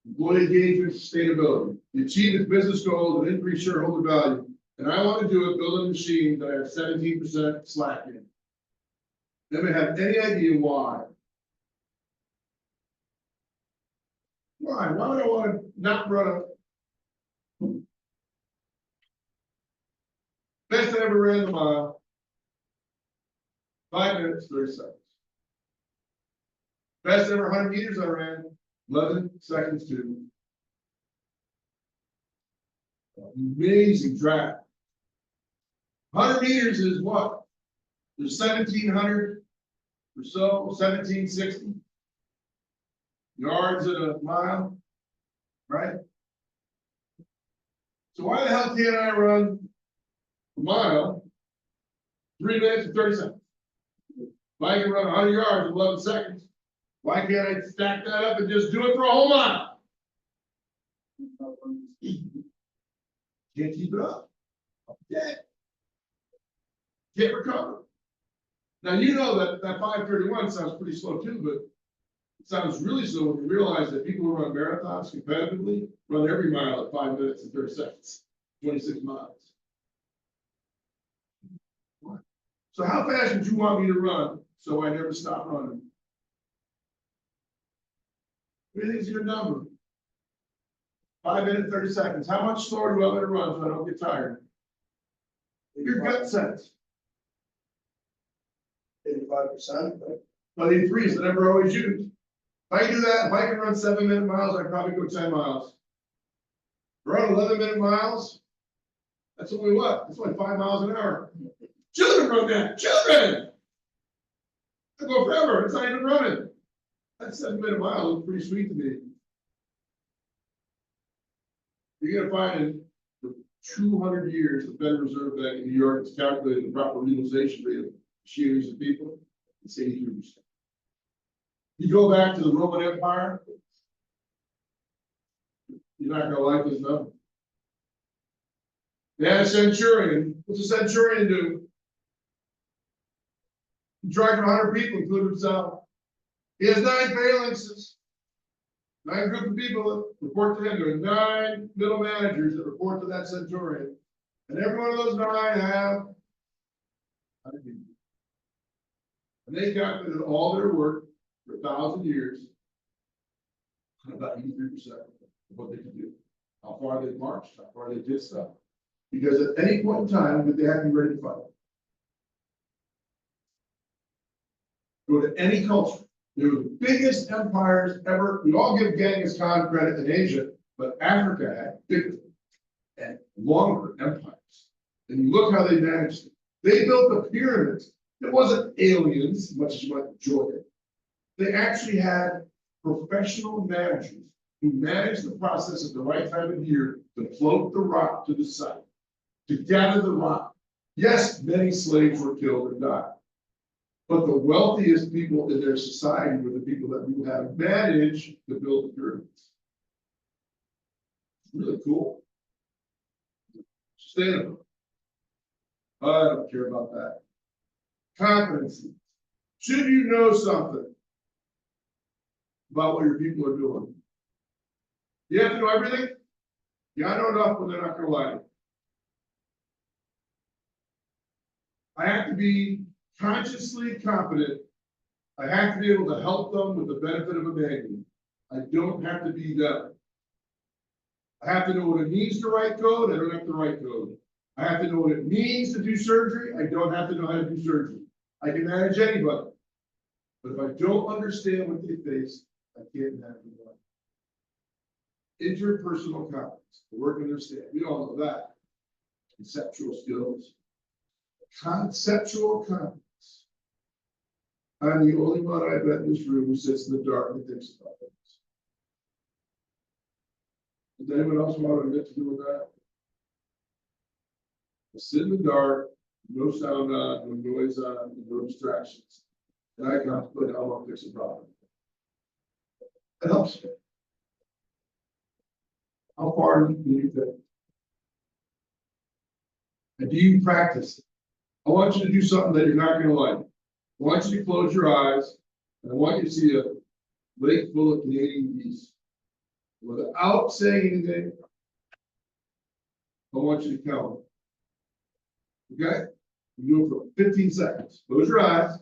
Employee engagement, sustainability. You achieve its business goals and increase shareholder value. And I want to do it, build a machine that I have 17% slack in. Never had any idea why. Why? Why would I want to not run a best I ever ran the mile? 5 minutes, 30 seconds. Best ever 100 meters I ran, 11 seconds to. Amazing track. 100 meters is what? There's 1,700 or so, 1,760 yards at a mile, right? So why the hell can't I run a mile 3 minutes and 30 seconds? If I can run 100 yards in 11 seconds, why can't I stack that up and just do it for a whole mile? Can't keep it up. Yeah. Can't recover. Now you know that 5:31 sounds pretty slow too, but it sounds really slow when you realize that people who run marathons competitively run every mile at 5 minutes and 30 seconds, 26 miles. So how fast would you want me to run so I never stop running? What do you think is your number? 5 minutes, 30 seconds. How much slower do you want me to run so I don't get tired? Your gut sense. 85%. But 83 is the number I always use. If I do that, if I can run 7-minute miles, I can probably go 10 miles. Run 11-minute miles, that's only what? That's only 5 miles an hour. Children run that. Children! I go forever. It's not even running. That 7-minute mile looks pretty sweet to me. You're gonna find in for 200 years, the Federal Reserve Bank in New York has calculated the proper utilization rate of machineries and people. It's 83%. You go back to the Roman Empire, you're not gonna like this number. They had a centurion. What's a centurion do? He drives 100 people, including himself. He has 9 phalanxes. 9 group of people that report to him. There are 9 middle managers that report to that centurion. And every one of those 9 have 100 people. And they calculated all their work for 1,000 years. About 83% of what they could do. How far they marched, how far they did stuff. Because at any point in time, they have to be ready to fight. Go to any culture. They were the biggest empires ever. We all give Genghis Khan credit in Asia, but Africa had bigger and longer empires. And you look how they managed it. They built the pyramids. It wasn't aliens, as much as you might enjoy it. They actually had professional managers who managed the process at the right time of year to float the rock to the site, to gather the rock. Yes, many slaves were killed and died. But the wealthiest people in their society were the people that knew how to manage to build the pyramids. It's really cool. Sustainable. I don't care about that. Competency. Should you know something about what your people are doing? You have to know everything? Yeah, I know enough, but they're not going to lie to you. I have to be consciously competent. I have to be able to help them with the benefit of a manual. I don't have to be them. I have to know what it means to write code, I don't have to write code. I have to know what it means to do surgery, I don't have to know how to do surgery. I can manage anybody. But if I don't understand what they face, I can't manage anyone. Interpersonal competence, the word understand, we all know that. Conceptual skills. Conceptual competence. I'm the only one I bet in this room who sits in the dark and thinks about things. Does anyone else want to admit to doing that? Sit in the dark, no sound on, no noise on, no distractions. And I contemplate how I want to fix a problem. It helps. How far do you think? And do you practice? I want you to do something that you're not going to like. I want you to close your eyes, and I want you to see a lake full of Canadian geese. Without saying anything, I want you to count them. Okay? You do it for 15 seconds. Close your eyes.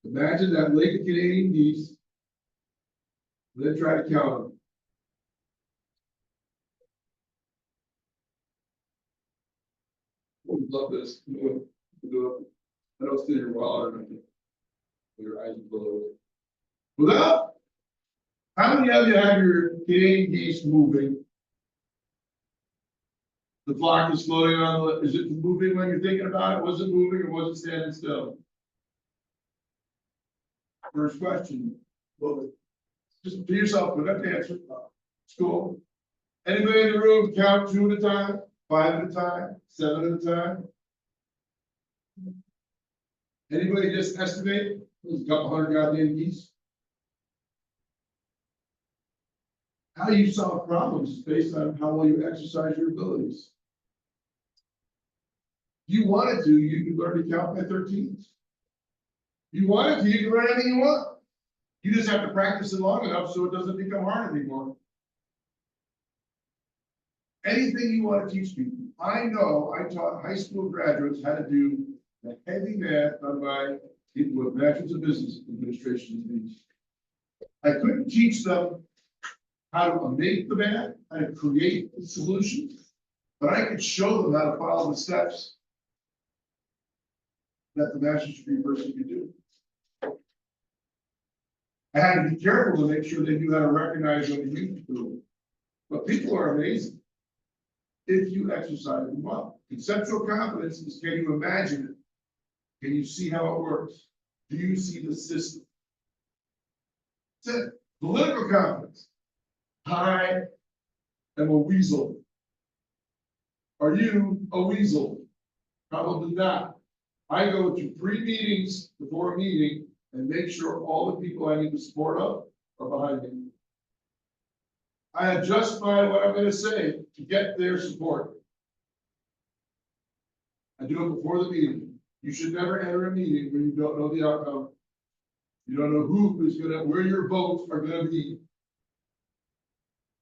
Imagine that lake of Canadian geese. And then try to count them. Oh, we love this. I don't steal your wallet or anything. Your eyes are closed. Without, how many of you have your Canadian geese moving? The flock is floating on the, is it moving when you're thinking about it? Was it moving or was it standing still? First question. Well, just to yourself, put up the answer. School. Anybody in the room count 2 at a time, 5 at a time, 7 at a time? Anybody just estimate? There's a couple hundred goddamn geese. How you solve problems is based on how well you exercise your abilities. If you wanted to, you could learn to count by 13s. If you wanted to, you can learn anything you want. You just have to practice it long enough so it doesn't become hard anymore. Anything you want to teach people. I know I taught high school graduates how to do the heavy math done by people with Masters of Business Administration degrees. I couldn't teach them how to make the math, how to create the solutions, but I could show them how to follow the steps that the master's degree person could do. I had to be careful to make sure they knew how to recognize when to use the tool. But people are amazing if you exercise them well. Conceptual competence is, can you imagine it? Can you see how it works? Do you see the system? That's it. Political competence. I am a weasel. Are you a weasel? Probably not. I go to 3 meetings before a meeting and make sure all the people I need the support of are behind me. I adjust what I'm going to say to get their support. I do it before the meeting. You should never enter a meeting where you don't know the outcome. You don't know who is gonna, where your votes are gonna be.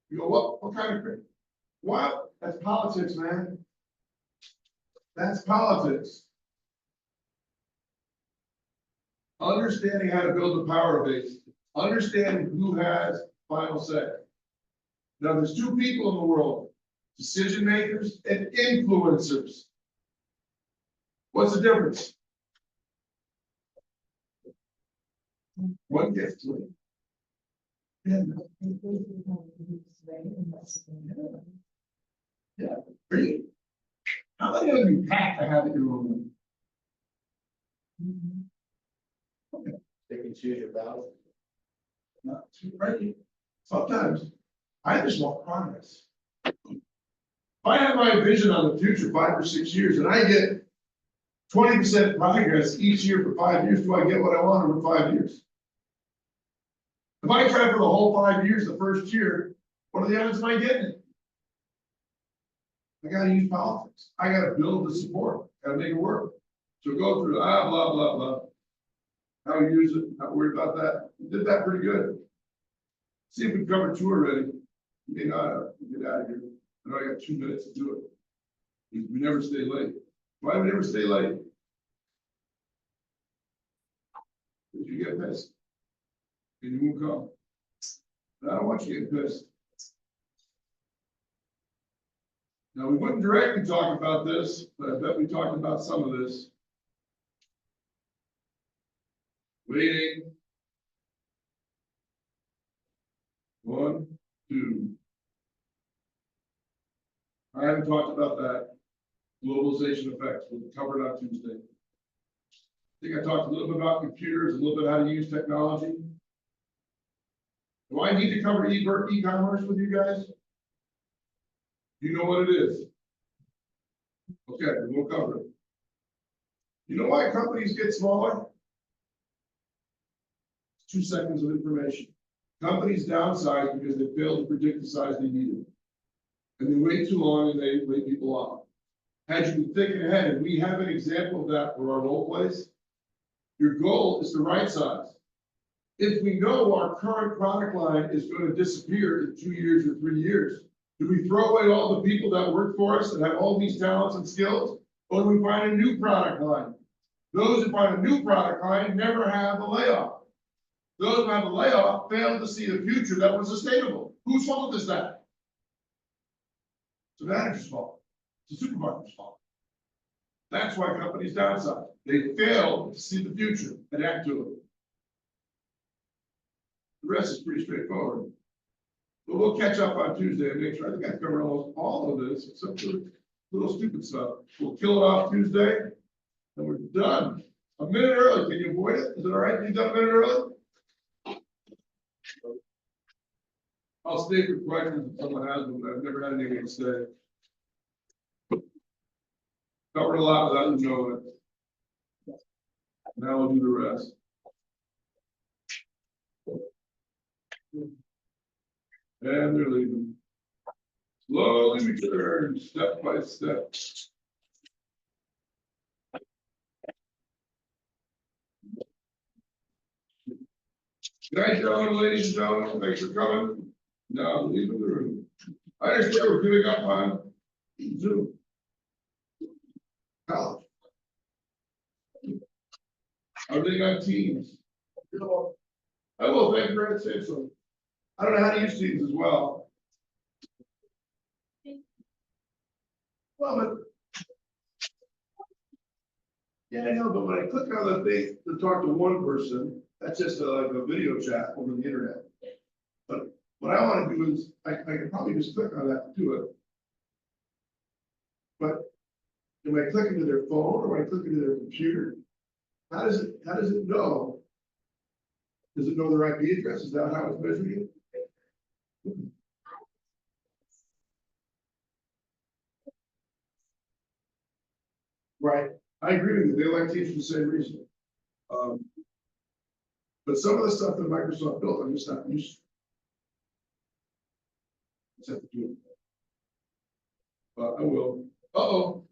You go, what kind of, what? That's politics, man. That's politics. Understanding how to build a power base, understanding who has final say. Now, there's 2 people in the world, decision makers and influencers. What's the difference? One gets to it. Yeah, really. How many of you have to have it in your room? They can choose your battle. Not too right. Sometimes I just want progress. If I have my vision on the future 5 or 6 years and I get 20% progress each year for 5 years, do I get what I want over 5 years? If I try for the whole 5 years, the first year, what are the odds of I getting it? I gotta use politics. I gotta build the support, gotta make it work. So go through, blah, blah, blah. How we use it, not worried about that. We did that pretty good. See if we covered 2 already. We may not have, we get out of here. I know I got 2 minutes to do it. We never stay late. Why do we never stay late? Because you get pissed. And you won't come. And I don't want you getting pissed. Now, we wouldn't directly talk about this, but I bet we talked about some of this. Waiting. 1, 2. I haven't talked about that. Globalization effects, we'll cover it on Tuesday. I think I talked a little bit about computers, a little bit how to use technology. Do I need to cover e-commerce with you guys? You know what it is? Okay, we'll cover it. You know why companies get smaller? 2 seconds of information. Companies downsize because they fail to predict the size they needed. And they wait too long and they lay people off. Had you been thinking ahead, and we have an example of that for our role plays, your goal is the right size. If we know our current product line is going to disappear in 2 years or 3 years, do we throw away all the people that work for us and have all these talents and skills? Or do we find a new product line? Those who find a new product line never have a layoff. Those who have a layoff fail to see a future that was sustainable. Whose fault is that? It's the manager's fault. It's the supervisor's fault. That's why companies downsize. They fail to see the future and act to it. The rest is pretty straightforward. But we'll catch up on Tuesday and make sure. I think I covered almost all of this, except for little stupid stuff. We'll kill it off Tuesday, and we're done. A minute early. Can you avoid it? Is it all right? You done a minute early? I'll stay for questions if someone has them, but I've never had anything to say. Covered a lot without you knowing it. Now we'll do the rest. And they're leaving. Slowly return, step by step. Good night, gentlemen, ladies and gentlemen. Thanks for coming. Now I'm leaving the room. I understand we're giving up on Zoom. College. Everything on Teams. I will, thank you for saying so. I don't know how to use Teams as well. Well, but yeah, I know, but when I click on the thing to talk to one person, that's just like a video chat over the internet. But what I want to do is, I can probably just click on that to do it. But am I clicking to their phone or am I clicking to their computer? How does it know? Does it know their IP address? Is that how it's measuring it? Right, I agree with you. They like Teams for the same reason. But some of the stuff that Microsoft built, I'm just not used to. Except to do it. But I will. Uh-oh.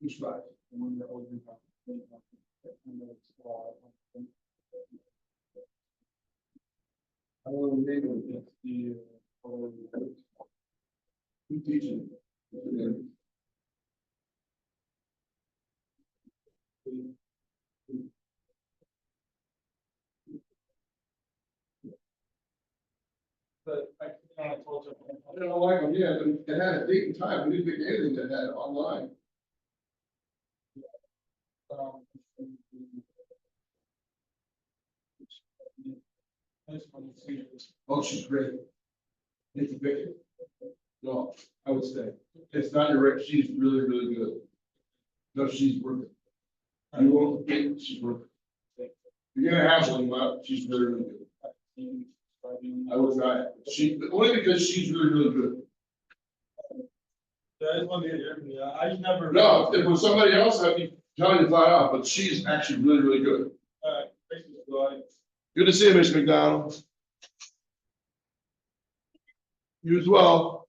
Which slide? I don't know the name of it. The who's teaching? But I kind of told you. I don't know why, yeah, but it had a date and time. We didn't pick anything that had it online. Oh, she's great. It's a big. No, I would say it's not your right. She's really, really good. No, she's worth it. You won't get she's worth it. You're gonna have one, but she's really, really good. I would try it. Only because she's really, really good. Yeah, I just want to hear from you. I never. No, if it was somebody else, I'd be telling you flat out, but she's actually really, really good. Good to see you, Mr. McDonald. You as well.